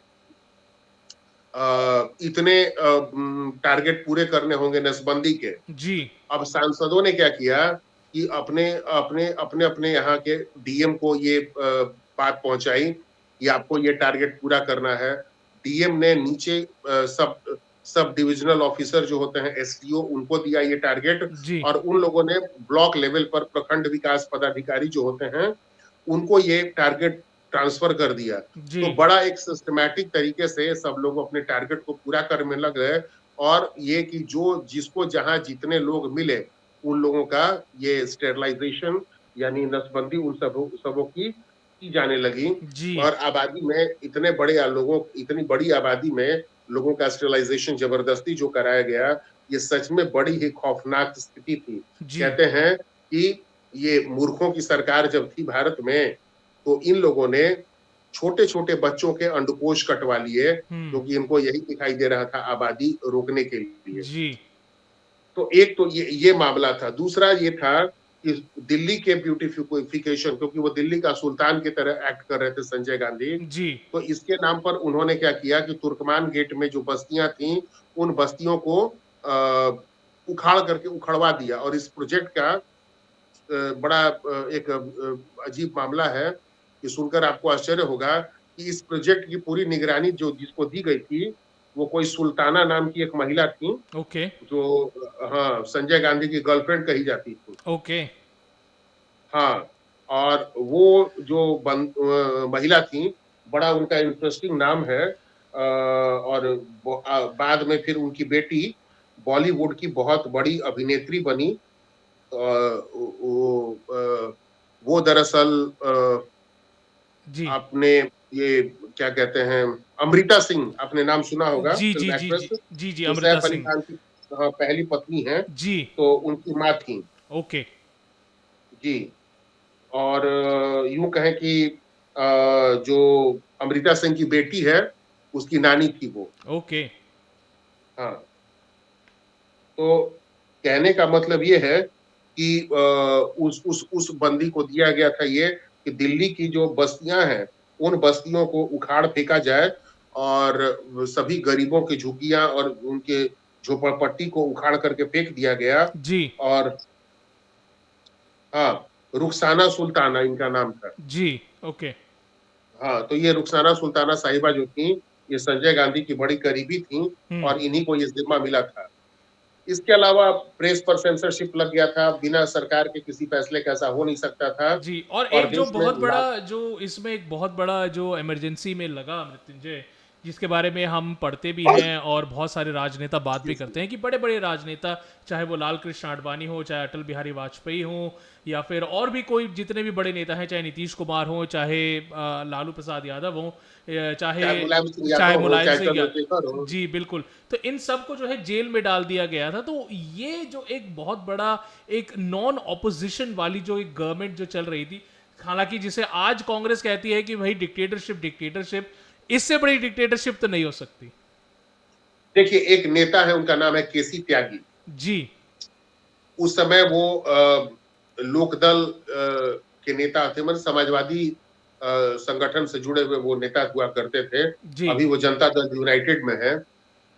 इतने टारगेट पूरे करने होंगे नसबंदी के। जी अब सांसदों ने क्या किया कि अपने अपने अपने अपने यहाँ के डीएम को ये बात पहुंचाई कि आपको ये टारगेट पूरा करना है। डीएम ने नीचे सब सब डिविजनल ऑफिसर जो होते हैं, एसडीओ, उनको दिया ये टारगेट जी और उन लोगों ने ब्लॉक लेवल पर प्रखंड विकास पदाधिकारी जो होते हैं, उनको ये टारगेट ट्रांसफर कर दिया। जी तो बड़ा एक सिस्टमैटिक तरीके से सब लोग अपने टारगेट को पूरा करने लग गए और ये कि जो जिसको जहां जितने लोग मिले, उन लोगों का ये स्टेरलाइजेशन यानी नसबंदी उन सबों की जाने लगी जी और आबादी में इतनी बड़ी आबादी में लोगों का स्टेरलाइजेशन जबरदस्ती जो कराया गया, ये सच में बड़ी ही खौफनाक स्थिति थी। जी कहते हैं कि ये मूर्खों की सरकार जब थी भारत में, तो इन लोगों ने छोटे-छोटे बच्चों के अंडकोश कटवा लिए, हम्म क्योंकि इनको यही दिखाई दे रहा था आबादी रोकने के लिए। जी तो एक तो ये मामला था। दूसरा ये था कि दिल्ली के ब्यूटिफिकेशन, क्योंकि वो दिल्ली का सुल्तान की तरह एक्ट कर रहे थे संजय गांधी, जी तो इसके नाम पर उन्होंने क्या किया कि तुर्कमान गेट में जो बस्तियां थी, उन बस्तियों को उखाड़ करके उखड़वा दिया और इस प्रोजेक्ट का बड़ा एक अजीब मामला है कि सुनकर आपको आश्चर्य होगा कि इस प्रोजेक्ट की पूरी निगरानी जो जिसको दी गई थी, वो कोई सुल्ताना नाम की एक महिला थी, ओके जो हाँ, संजय गांधी की गर्लफ्रेंड कही जाती थी। ओके हाँ, और वो जो महिला थी, बड़ा उनका इंटरेस्टिंग नाम है और बाद में फिर उनकी बेटी बॉलीवुड की बहुत बड़ी अभिनेत्री बनी। वो दरअसल जी आपने ये क्या कहते हैं, अमृता सिंह आपने नाम सुना होगा, जी जी फिल्म जी एक्ट्रेस, जी जी जी जो अमृता सैफ अली सिंह। खान की पहली पत्नी है, जी तो उनकी माँ थी। ओके जी। और यूं कहें कि जो अमृता सिंह की बेटी है, उसकी नानी थी वो। ओके हाँ, तो कहने का मतलब ये है कि उस बंदी को दिया गया था ये कि दिल्ली की जो बस्तियां हैं उन बस्तियों को उखाड़ फेंका जाए और सभी गरीबों की झुग्गियां और उनके झोपड़पट्टी को उखाड़ करके फेंक दिया गया। जी। और हाँ, रुखसाना सुल्ताना इनका नाम था। जी। ओके। हाँ, तो ये रुखसाना सुल्ताना साहिबा जो थी, ये संजय गांधी की बड़ी करीबी थी हम्म। और इन्हीं को ये जिम्मा मिला था। इसके अलावा प्रेस पर सेंसरशिप लग गया था, बिना सरकार के किसी फैसले का ऐसा हो नहीं सकता था। जी, और और एक जो देश में बहुत बड़ा, जो इसमें एक बहुत बड़ा जो इमरजेंसी में लगा मृत्युंजय, जिसके बारे में हम पढ़ते भी हैं और बहुत सारे राजनेता बात भी करते हैं कि बड़े बड़े राजनेता, चाहे वो लाल कृष्ण आडवाणी हो, चाहे अटल बिहारी वाजपेयी हो, या फिर और भी कोई जितने भी बड़े नेता हैं, चाहे नीतीश कुमार हो, चाहे लालू प्रसाद यादव हो, चाहे चाहे मुलायम सिंह चाहे यादव हो, मुलायम चाहे सिंह या चंद्रशेखर हो। जी बिल्कुल। तो इन सब को जो है जेल में डाल दिया गया था। तो ये जो एक बहुत बड़ा, एक नॉन ऑपोजिशन वाली जो एक गवर्नमेंट जो चल रही थी, हालांकि जिसे आज कांग्रेस कहती है कि भाई डिक्टेटरशिप डिक्टेटरशिप, इससे बड़ी डिक्टेटरशिप तो नहीं हो सकती। देखिए, एक नेता है, उनका नाम है केसी त्यागी। जी। उस समय वो लोकदल के नेता थे, मतलब समाजवादी संगठन से जुड़े हुए वो नेता हुआ करते थे। जी। अभी वो जनता दल यूनाइटेड में है।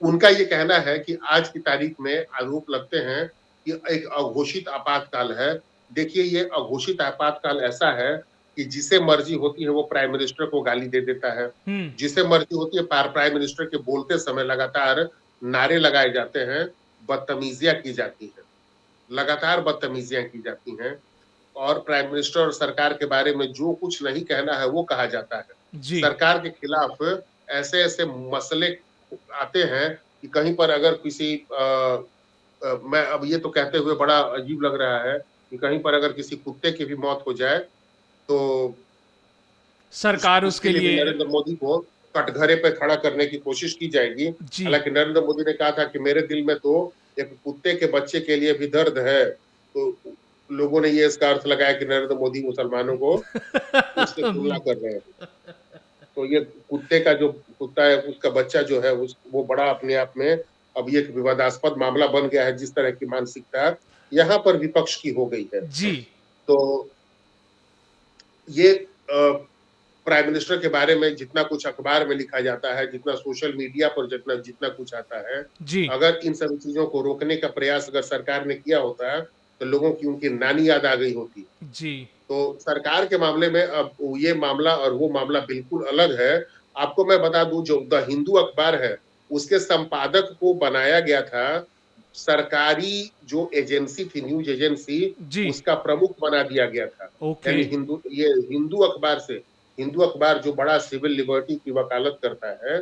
उनका ये कहना है कि आज की तारीख में आरोप लगते हैं कि एक अघोषित आपातकाल है। देखिए, ये अघोषित आपातकाल ऐसा है कि जिसे मर्जी होती है वो प्राइम मिनिस्टर को गाली दे देता है। हम्म। जिसे मर्जी होती है प्राइम मिनिस्टर के बोलते समय लगातार नारे लगाए जाते हैं, बदतमीजियां की जाती हैं, लगातार बदतमीजियां की जाती हैं और प्राइम मिनिस्टर और सरकार के बारे में जो कुछ नहीं कहना है वो कहा जाता है। जी। सरकार के खिलाफ ऐसे ऐसे मसले आते हैं कि कहीं पर अगर किसी मैं अब ये तो कहते हुए बड़ा अजीब लग रहा है कि कहीं पर अगर किसी कुत्ते की भी मौत हो जाए तो सरकार उसके उसके लिए भी लिए। नरेंद्र मोदी को कटघरे पे खड़ा करने की कोशिश की जाएगी। जी। हालांकि नरेंद्र मोदी ने कहा था कि मेरे दिल में तो एक कुत्ते के बच्चे के लिए भी दर्द है। तो लोगों ने ये इसका अर्थ लगाया कि नरेंद्र मोदी मुसलमानों को उससे तुलना कर रहे हैं। तो ये कुत्ते का जो कुत्ता है उसका बच्चा जो है वो बड़ा अपने आप में अब ये एक विवादास्पद मामला बन गया है। जिस तरह की मानसिकता यहाँ पर विपक्ष की हो गई है, जी। तो ये प्राइम मिनिस्टर के बारे में जितना कुछ अखबार में लिखा जाता है, जितना सोशल मीडिया पर जितना जितना कुछ आता है, जी। अगर इन सभी चीजों को रोकने का प्रयास अगर सरकार ने किया होता है तो लोगों की उनकी नानी याद आ गई होती। जी। तो सरकार के मामले में अब ये मामला और वो मामला बिल्कुल अलग है। आपको मैं बता दूं, जो द हिंदू अखबार है उसके संपादक को बनाया गया था सरकारी जो एजेंसी थी, न्यूज एजेंसी, जी। उसका प्रमुख बना दिया गया था। ओके। यानी हिंदू अखबार से, हिंदू अखबार जो बड़ा सिविल लिबर्टी की वकालत करता है,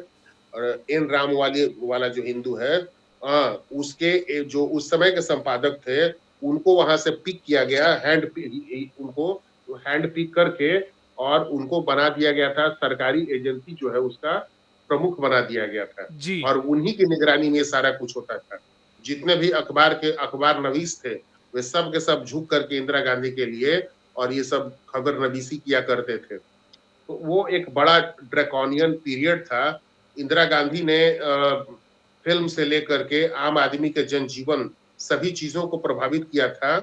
और एन राम वाला जो हिंदू है, उसके जो उस समय के संपादक थे उनको वहां से पिक किया गया, उनको हैंड पिक करके और उनको बना दिया गया था, सरकारी एजेंसी जो है उसका प्रमुख बना दिया गया था। जी। और उन्हीं की निगरानी में सारा कुछ होता था। जितने भी अखबार नवीस थे वे सब के सब झुक करके इंदिरा गांधी के लिए और ये सब खबर नवीसी किया करते थे। तो वो एक बड़ा ड्रैकोनियन पीरियड था। इंदिरा गांधी ने फिल्म से लेकर के आम आदमी के जनजीवन सभी चीजों को प्रभावित किया था।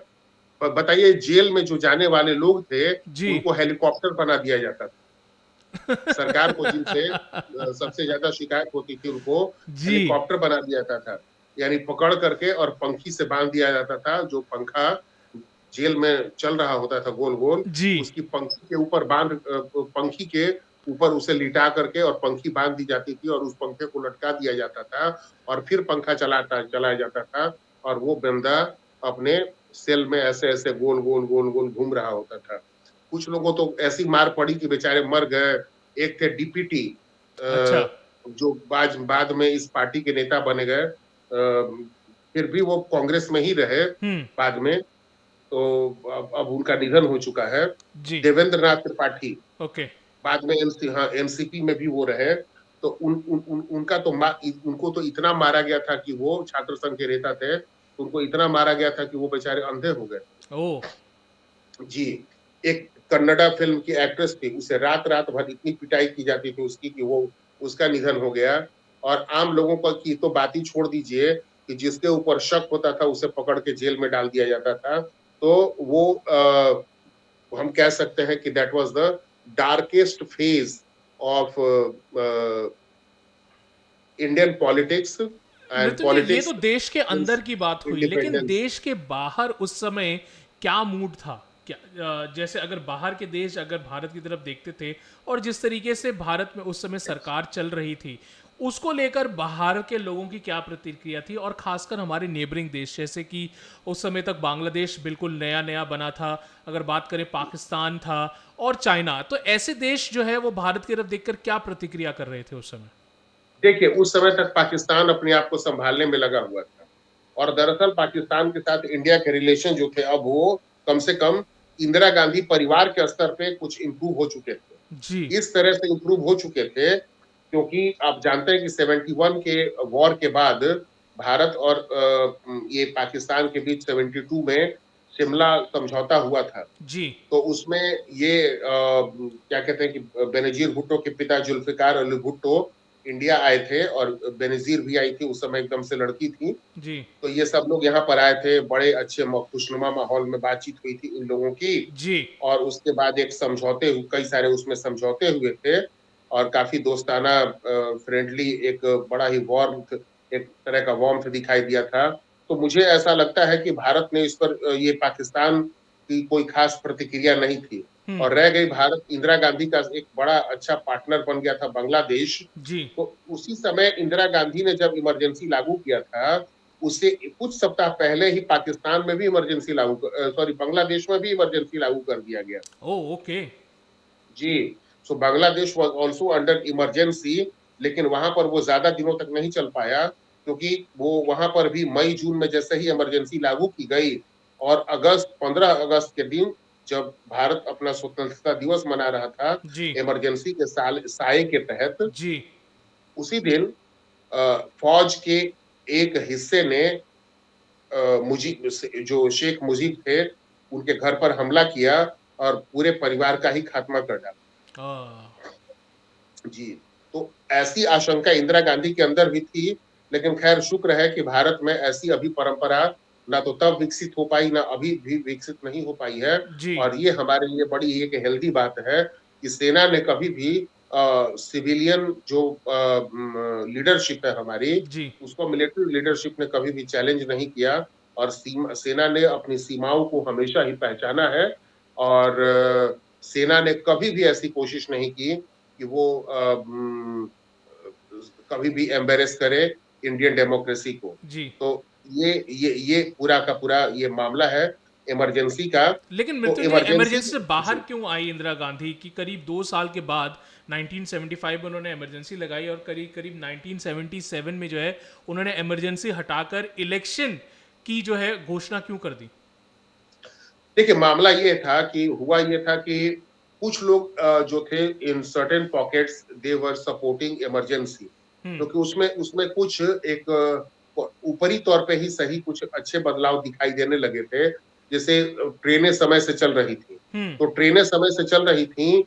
बताइए, जेल में जो जाने वाले लोग थे जी। उनको हेलीकॉप्टर बना दिया जाता था। सरकार को जिनसे सबसे ज्यादा शिकायत होती थी उनको जी। हेलीकॉप्टर बना दिया जाता था। यानी पकड़ करके और पंखी से बांध दिया जाता था। जो पंखा जेल में चल रहा होता था गोल गोल, जी। उसकी पंखी के ऊपर पंखी के ऊपर उसे लिटा करके और पंखी बांध दी जाती थी और उस पंखे को लटका दिया जाता था और फिर पंखा चलाया जाता था और वो बंदा अपने सेल में ऐसे ऐसे गोल गोल गोल गोल घूम रहा होता था। कुछ लोगों तो ऐसी मार पड़ी कि बेचारे मर गए। एक थे डीपीटी, अच्छा। जो बाद में इस पार्टी के नेता बने गए। फिर भी वो कांग्रेस में ही रहे हम्म। बाद में। तो अब उनका निधन हो चुका है। जी। देवेंद्र नाथ त्रिपाठी ओके। बाद में एनसीपी में भी वो रहे। तो उनका तो उनको तो इतना मारा गया था कि वो छात्र संघ के नेता थे, उनको इतना मारा गया था कि वो बेचारे अंधे हो गए। ओ। जी, एक कन्नड़ा फिल्म की एक्ट्रेस थी, उसे रात रात भर इतनी पिटाई की जाती थी उसकी कि वो उसका निधन हो गया। और आम लोगों का की तो बात ही छोड़ दीजिए कि जिसके ऊपर शक होता था उसे पकड़ के जेल में डाल दिया जाता था। तो वो हम कह सकते हैं कि that was the darkest phase of Indian politics and Mrityunjay, ये तो पॉलिटिक्स देश के सिंस अंदर की बात हुई, लेकिन इंडिपेंडेंस। देश के बाहर उस समय क्या मूड था? क्या जैसे अगर बाहर के देश अगर भारत की तरफ देखते थे और जिस तरीके से भारत में उस समय सरकार चल रही थी, उसको लेकर बाहर के लोगों की क्या प्रतिक्रिया थी? और खासकर हमारे नेबरिंग देश, जैसे कि उस समय तक बांग्लादेश बिल्कुल नया नया बना था, अगर बात करें पाकिस्तान था और चाइना, तो ऐसे देश जो है वो भारत की तरफ देखकर क्या प्रतिक्रिया कर रहे थे उस समय? देखिए, उस समय तक पाकिस्तान अपने आप को संभालने में लगा हुआ था और दरअसल पाकिस्तान के साथ इंडिया के रिलेशन जो थे अब वो कम से कम इंदिरा गांधी परिवार के स्तर पे कुछ इम्प्रूव हो चुके थे। जी। इस तरह से इम्प्रूव हो चुके थे क्योंकि आप जानते हैं कि 71 के वॉर के बाद भारत और ये पाकिस्तान के बीच 72 में शिमला समझौता हुआ था। जी। तो उसमें ये क्या कहते हैं कि बेनजीर भुट्टो के पिता जुल्फिकार अली भुट्टो इंडिया आए थे और बेनजीर भी आई थी, उस समय एकदम से लड़की थी। जी। तो ये सब लोग यहाँ पर आए थे, बड़े अच्छे खुशनुमा माहौल में बातचीत हुई थी इन लोगों की। जी। और उसके बाद एक समझौते कई सारे उसमें समझौते हुए थे और काफी दोस्ताना फ्रेंडली एक बड़ा ही वार्म एक तरह का वार्मथ दिखाई दिया था। तो मुझे ऐसा लगता है कि भारत ने इस पर ये पाकिस्तान की कोई खास प्रतिक्रिया नहीं थी हम्म। और रह गई भारत इंदिरा गांधी का एक बड़ा अच्छा पार्टनर बन गया था बांग्लादेश। जी। तो उसी समय इंदिरा गांधी ने जब इमरजेंसी लागू किया था उससे कुछ सप्ताह पहले ही पाकिस्तान में भी इमरजेंसी सॉरी बांग्लादेश में भी इमरजेंसी लागू कर दिया गया। Oh, okay. जी। So Bangladesh was also under emergency, लेकिन वहां पर वो ज्यादा दिनों तक नहीं चल पाया क्योंकि वो वहां पर भी मई जून में जैसे ही इमरजेंसी लागू की गई और 15 अगस्त के दिन जब भारत अपना स्वतंत्रता दिवस मना रहा था जी। इमरजेंसी के साए के तहत, जी। उसी दिन फौज के एक हिस्से ने मुजीब जो शेख मुजीब थे उनके घर पर हमला किया और पूरे परिवार का ही खात्मा कर डाला। आ, जी। तो ऐसी आशंका इंदिरा गांधी के अंदर भी थी, लेकिन खैर शुक्र है कि भारत में ऐसी अभी परंपरा ना तो तब विकसित हो पाई ना अभी भी विकसित नहीं हो पाई है। जी। और ये हमारे लिए बड़ी एक हेल्दी बात है कि सेना ने कभी भी सिविलियन जो लीडरशिप है हमारी, जी। उसको मिलिट्री लीडरशिप ने कभी भी चैलेंज नहीं किया और सेना ने अपनी सीमाओं को हमेशा ही पहचाना है और सेना ने कभी भी ऐसी कोशिश नहीं की कि वो कभी भी एम्बेरस करे इंडियन डेमोक्रेसी को। जी। तो ये पूरा का पूरा ये मामला है इमरजेंसी का। लेकिन तो मृत्युंजय, इमरजेंसी इमरजेंसी से बाहर जी क्यों आई इंदिरा गांधी की? करीब 2 साल के बाद 1975 में उन्होंने इमरजेंसी लगाई और करीब करीब 1977 में जो है उन्होंने इमरजेंसी हटाकर इलेक्शन की जो है घोषणा क्यों कर दी? देखिए, मामला ये था कि हुआ ये था कि कुछ लोग जो थे in certain pockets they were supporting emergency hmm. क्योंकि उसमें उसमें कुछ एक ऊपरी तौर पे ही सही कुछ अच्छे बदलाव दिखाई देने लगे थे। जैसे ट्रेनें समय से चल रही थी, हम्म। तो ट्रेनें समय से चल रही थी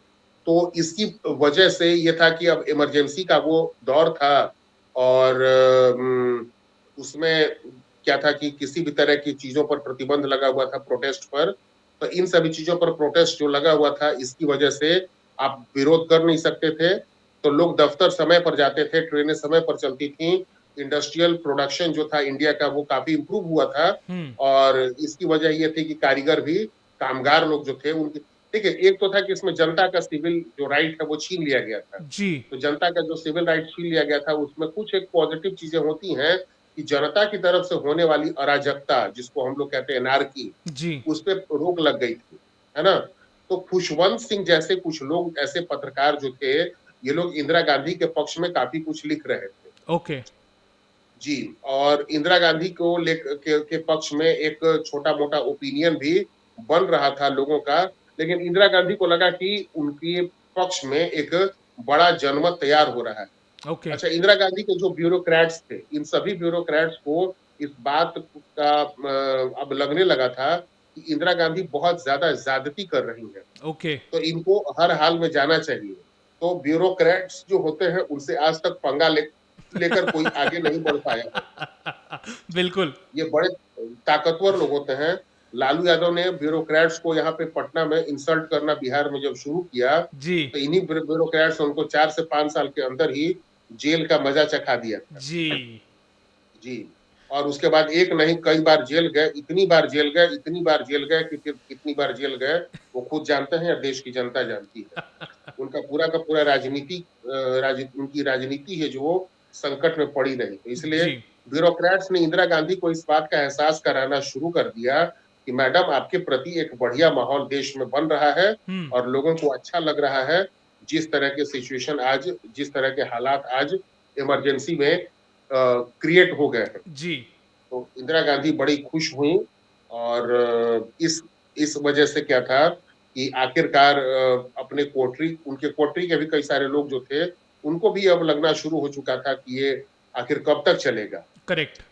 तो इसकी वजह से ये था कि अब इमरजेंसी का वो दौर था और उसमें क्या था कि किसी भी तरह की चीजों पर प्रतिबंध लगा हुआ था प्रोटेस्ट पर। तो इन सभी चीजों पर प्रोटेस्ट जो लगा हुआ था इसकी वजह से आप विरोध कर नहीं सकते थे। तो लोग दफ्तर समय पर जाते थे, ट्रेनें समय पर चलती थी, इंडस्ट्रियल प्रोडक्शन जो था इंडिया का वो काफी इंप्रूव हुआ था। हम्म। और इसकी वजह ये थी कि कारीगर भी, कामगार लोग जो थे उनकी, देखिए एक तो था कि इसमें जनता का सिविल जो राइट है वो छीन लिया गया था। जी। तो जनता का जो सिविल राइट छीन लिया गया था उसमें कुछ एक पॉजिटिव चीजें होती हैं कि जनता की तरफ से होने वाली अराजकता जिसको हम लोग कहते हैं एनार्की, जी। उस पर रोक लग गई थी, है ना। तो खुशवंत सिंह जैसे कुछ लोग, ऐसे पत्रकार जो थे, ये लोग इंदिरा गांधी के पक्ष में काफी कुछ लिख रहे थे। ओके। जी। और इंदिरा गांधी को के पक्ष में एक छोटा मोटा ओपिनियन भी बन रहा था लोगों का, लेकिन इंदिरा गांधी को लगा कि उनके पक्ष में एक बड़ा जनमत तैयार हो रहा है। ओके। अच्छा, इंदिरा गांधी के जो ब्यूरोक्रेट्स थे, इन सभी ब्यूरोक्रेट्स को इस बात का अब लगने लगा था कि इंदिरा गांधी बहुत ज्यादा ज्यादती कर रही है, ओके। तो इनको हर हाल में जाना चाहिए। तो ब्यूरोक्रेट्स जो होते हैं उनसे आज तक पंगा लेकर कोई आगे नहीं बढ़ पाया है। बिल्कुल। ये बड़े ताकतवर लोग होते हैं। लालू यादव ने ब्यूरोक्रेट्स को यहाँ पे पटना में इंसल्ट करना बिहार में जब शुरू किया, जी, तो इन्हीं ब्यूरोक्रेट्स उनको 4 से 5 साल के अंदर ही जेल का मजा चखा दिया था। जी। जी। और उसके बाद एक नहीं कई बार जेल गए, इतनी बार जेल गए, इतनी बार जेल गए कि फिर कितनी बार जेल गए वो खुद जानते हैं या देश की जनता जानती है। उनका पूरा का पूरा उनकी राजनीति है जो वो संकट में पड़ी रही। तो इसलिए जी। ब्यूरोक्रेट्स ने इंदिरा गांधी को इस बात का एहसास कराना शुरू कर दिया कि मैडम आपके प्रति एक बढ़िया माहौल देश में बन रहा है हुँ, और लोगों को अच्छा लग रहा है। जिस तरह के सिचुएशन आज, जिस तरह के हालात आज इमरजेंसी में क्रिएट हो गए हैं, जी। तो इंदिरा गांधी बड़ी खुश हुई। और इस वजह से क्या था कि आखिरकार अपने कोटरी, उनके कोटरी के भी कई सारे लोग जो थे, उनको भी अब लगना शुरू हो चुका था कि ये आखिर कब तक चलेगा। करेक्ट।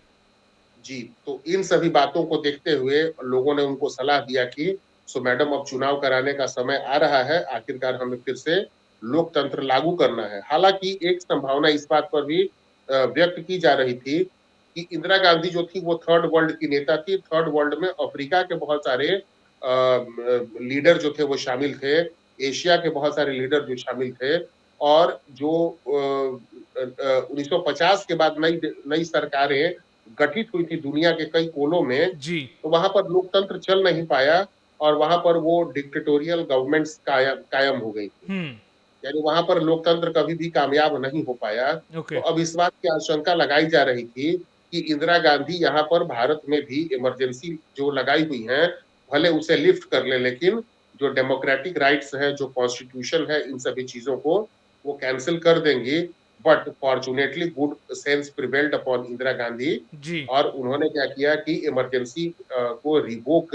जी। तो इन सभी बातों को देखते हुए लोगों ने उनको सलाह दिया कि सो मैडम अब चुनाव कराने का समय आ रहा है, आखिरकार हमें फिर से लोकतंत्र लागू करना है। हालांकि एक संभावना इस बात पर भी व्यक्त की जा रही थी कि इंदिरा गांधी जो थी वो थर्ड वर्ल्ड की नेता थी। थर्ड वर्ल्ड में अफ्रीका के बहुत सारे लीडर जो थे वो शामिल थे, एशिया के बहुत सारे लीडर जो शामिल थे। और जो 1950 के बाद नई नई सरकारें गठित हुई थी दुनिया के कई कोनों में, जी। तो वहां पर लोकतंत्र चल नहीं पाया और वहां पर वो डिक्टेटोरियल गवर्नमेंट्स कायम हो गई थी। हुँ, यानी वहां पर लोकतंत्र कभी भी कामयाब नहीं हो पाया। तो ओके। अब इस बात की आशंका लगाई जा रही थी कि इंदिरा गांधी यहाँ पर भारत में भी इमरजेंसी जो लगाई हुई है, भले उसे लिफ्ट कर ले, लेकिन जो डेमोक्रेटिक राइट्स है, जो कॉन्स्टिट्यूशन है, इन सभी चीजों को वो कैंसिल कर देंगी। But fortunately good sense prevailed upon Indira Gandhi. जी, और उन्होंने क्या किया कि इमरजेंसी को रिवोक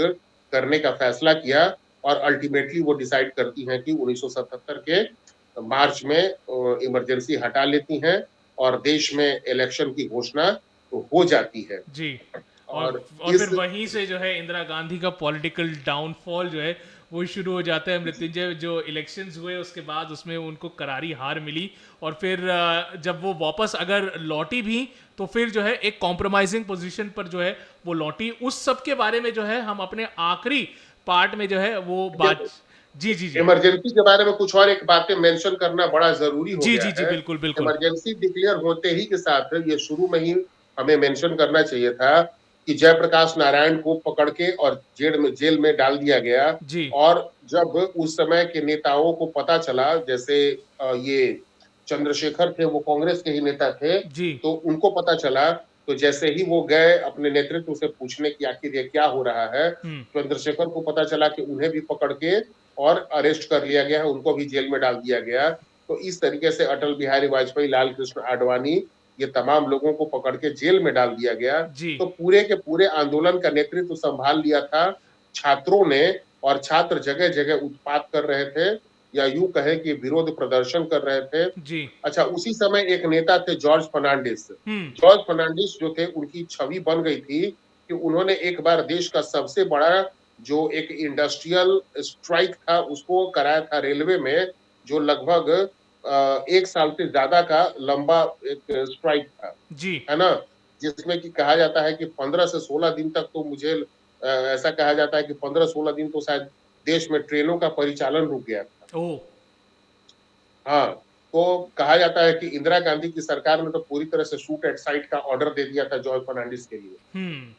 करने का फैसला किया। और अल्टीमेटली वो डिसाइड करती हैं कि 1977 के मार्च में इमरजेंसी हटा लेती हैं और देश में इलेक्शन की घोषणा तो हो जाती है। जी। और और फिर इस वहीं से जो है इंदिरा गांधी का पॉलिटिकल डाउनफॉल जो है वो शुरू हो जाता है। मृत्युंजय, जो इलेक्शंस हुए उसके बाद उसमें उनको करारी हार मिली, और फिर जब वो वापस अगर लौटी भी तो फिर जो है एक कॉम्प्रोमाइजिंग पोजीशन पर जो है वो लौटी। उस सब के बारे में जो है हम अपने आखिरी पार्ट में जो है वो बात। जी, जी, जी। इमरजेंसी के बारे में कुछ और एक बातें मेंशन करना बड़ा जरूरी हो जी, गया जी, जी, है। बिल्कुल, बिल्कुल। इमरजेंसी डिक्लेयर होते ही के साथ ये शुरू में ही हमें मेंशन करना चाहिए था कि जयप्रकाश नारायण को पकड़ के और जेल में डाल दिया गया। जी, और जब उस समय के नेताओं को पता चला, जैसे ये चंद्रशेखर थे, वो कांग्रेस के ही नेता थे, जी। तो उनको पता चला, तो जैसे ही वो गए अपने नेतृत्व से पूछने की आखिर ये क्या हो रहा है, हुँ, चंद्रशेखर को पता चला कि उन्हें भी पकड़ के और अरेस्ट कर लिया गया है, उनको भी जेल में डाल दिया गया। तो इस तरीके से अटल बिहारी वाजपेयी, लाल कृष्ण आडवाणी, ये तमाम लोगों को पकड़ के जेल में डाल दिया गया। जी। तो पूरे के पूरे आंदोलन का नेतृत्व संभाल लिया था छात्रों ने। और छात्र जगह जगह उत्पात कर रहे थे, या यूं कहे कि विरोध प्रदर्शन कर रहे थे। जी। अच्छा, उसी समय एक नेता थे जॉर्ज फर्नांडिस। हुँ, जॉर्ज फर्नांडिस जो थे, उनकी छवि बन गई थी कि उन्होंने एक बार देश का सबसे बड़ा जो एक इंडस्ट्रियल स्ट्राइक था उसको कराया था रेलवे में, जो लगभग 1 साल से ज्यादा का लंबा एक स्ट्राइक था, जी। है ना? जिसमें कि कहा जाता है कि 15 से 16 दिन तक, तो मुझे ऐसा कहा जाता है कि 15-16 दिन तो शायद देश में ट्रेनों का परिचालन रुक गया था। ओह! हाँ, तो कहा जाता है कि इंदिरा गांधी की सरकार ने तो पूरी तरह से शूट एट साइट का ऑर्डर दे दिया था जॉर्ज फर्नांडिस के लिए। हुँ,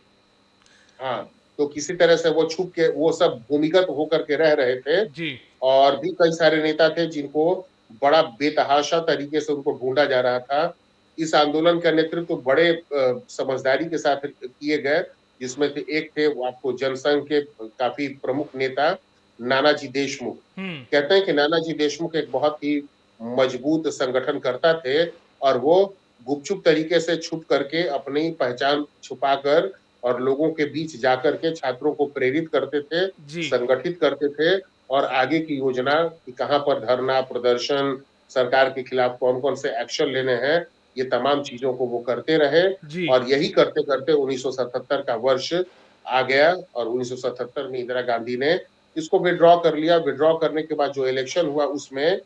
हाँ, तो किसी तरह से वो छुप के वो सब भूमिगत होकर के रह रहे थे। जी। और भी कई सारे नेता थे जिनको बड़ा बेतहाशा तरीके से उनको ढूंढा जा रहा था। इस आंदोलन का नेतृत्व बड़े समझदारी के साथ किए गए, जिसमें से एक थे वो आपको जनसंघ के काफी प्रमुख नेता नानाजी देशमुख। हुँ, कहते हैं कि नानाजी देशमुख एक बहुत ही मजबूत संगठनकर्ता थे और वो गुपचुप तरीके से छुप करके अपनी पहचान छुपाकर और लोगों के बीच जाकर के छात्रों को प्रेरित करते थे, जी, संगठित करते थे। और आगे की योजना कि कहाँ पर धरना प्रदर्शन, सरकार के खिलाफ कौन कौन से एक्शन लेने हैं, ये तमाम चीजों को वो करते रहे। जी, और यही करते करते 1977 का वर्ष आ गया और 1977 में इंदिरा गांधी ने इसको विड्रॉ कर लिया। विड्रॉ करने के बाद जो इलेक्शन हुआ उसमें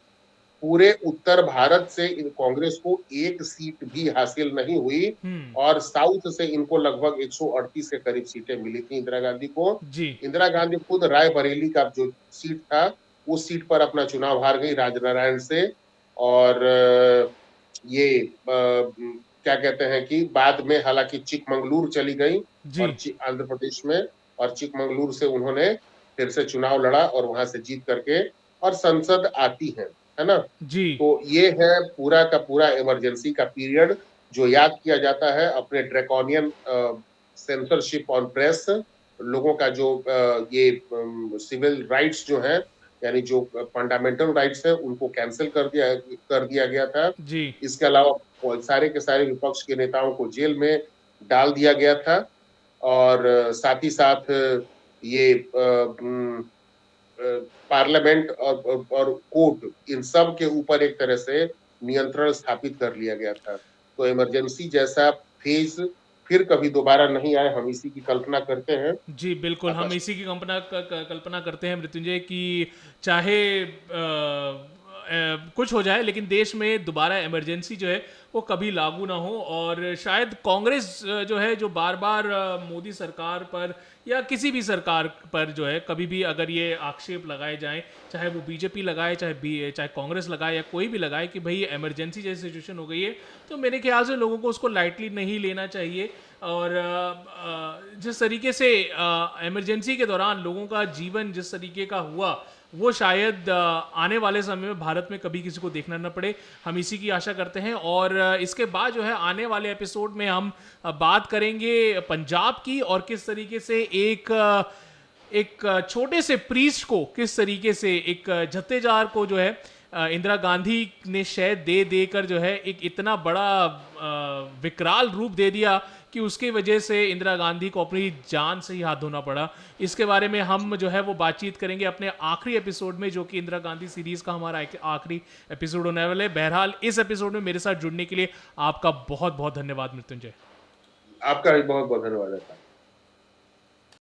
पूरे उत्तर भारत से कांग्रेस को एक सीट भी हासिल नहीं हुई और साउथ से इनको लगभग 138 के करीब सीटें मिली थी इंदिरा गांधी को। जी इंदिरा गांधी खुद रायबरेली का जो सीट था उस सीट पर अपना चुनाव हार गई राजनारायण से। और ये क्या कहते हैं कि बाद में हालांकि चिकमंगलुरु चली गई जी और आंध्र प्रदेश में, और चिकमंगलुरु से उन्होंने फिर से चुनाव लड़ा और वहां से जीत करके और संसद आती है ना। जी तो ये है पूरा का पूरा इमरजेंसी का पीरियड जो याद किया जाता है अपने ड्रैकोनियन सेंसरशिप ऑन प्रेस, लोगों का जो ये सिविल राइट्स जो है, यानी जो फंडामेंटल राइट्स है उनको कैंसिल कर दिया गया था। जी इसके अलावा सारे के सारे विपक्ष के नेताओं को जेल में डाल दिया गया था। और साथ ही साथ ये पार्लियामेंट और कोर्ट, इन सब के ऊपर एक तरह से नियंत्रण स्थापित कर लिया गया था। तो इमरजेंसी जैसा फेज फिर कभी दोबारा नहीं आए, हम इसी की कल्पना करते हैं। जी बिल्कुल, हम आकाश। इसी की कल्पना करते हैं मृत्युंजय कि चाहे कुछ हो जाए लेकिन देश में दोबारा इमरजेंसी जो है वो कभी लागू ना हो। और शायद कांग्रेस जो है जो बार बार मोदी सरकार पर या किसी भी सरकार पर जो है कभी भी अगर ये आक्षेप लगाए जाएं, चाहे वो बीजेपी लगाए चाहे कांग्रेस लगाए या कोई भी लगाए कि भाई इमरजेंसी जैसी सिचुएशन हो गई है, तो मेरे ख्याल से लोगों को उसको लाइटली नहीं लेना चाहिए। और जिस तरीके से इमरजेंसी के दौरान लोगों का जीवन जिस तरीके का हुआ वो शायद आने वाले समय में भारत में कभी किसी को देखना न पड़े, हम इसी की आशा करते हैं। और इसके बाद जो है आने वाले एपिसोड में हम बात करेंगे पंजाब की, और किस तरीके से एक छोटे से प्रीस्ट को, किस तरीके से एक जत्थेदार को जो है इंदिरा गांधी ने शायद दे देकर जो है एक इतना बड़ा विकराल रूप दे दिया कि उसकी वजह से इंदिरा गांधी को अपनी जान से ही हाथ धोना पड़ा। इसके बारे में हम जो है वो बातचीत करेंगे अपने आखिरी एपिसोड में, जो कि इंदिरा गांधी सीरीज का हमारा आखिरी एपिसोड होने वाला है। बहरहाल इस एपिसोड में मेरे साथ जुड़ने के लिए आपका बहुत बहुत धन्यवाद मृत्युंजय। आपका भी बहुत बहुत धन्यवाद है।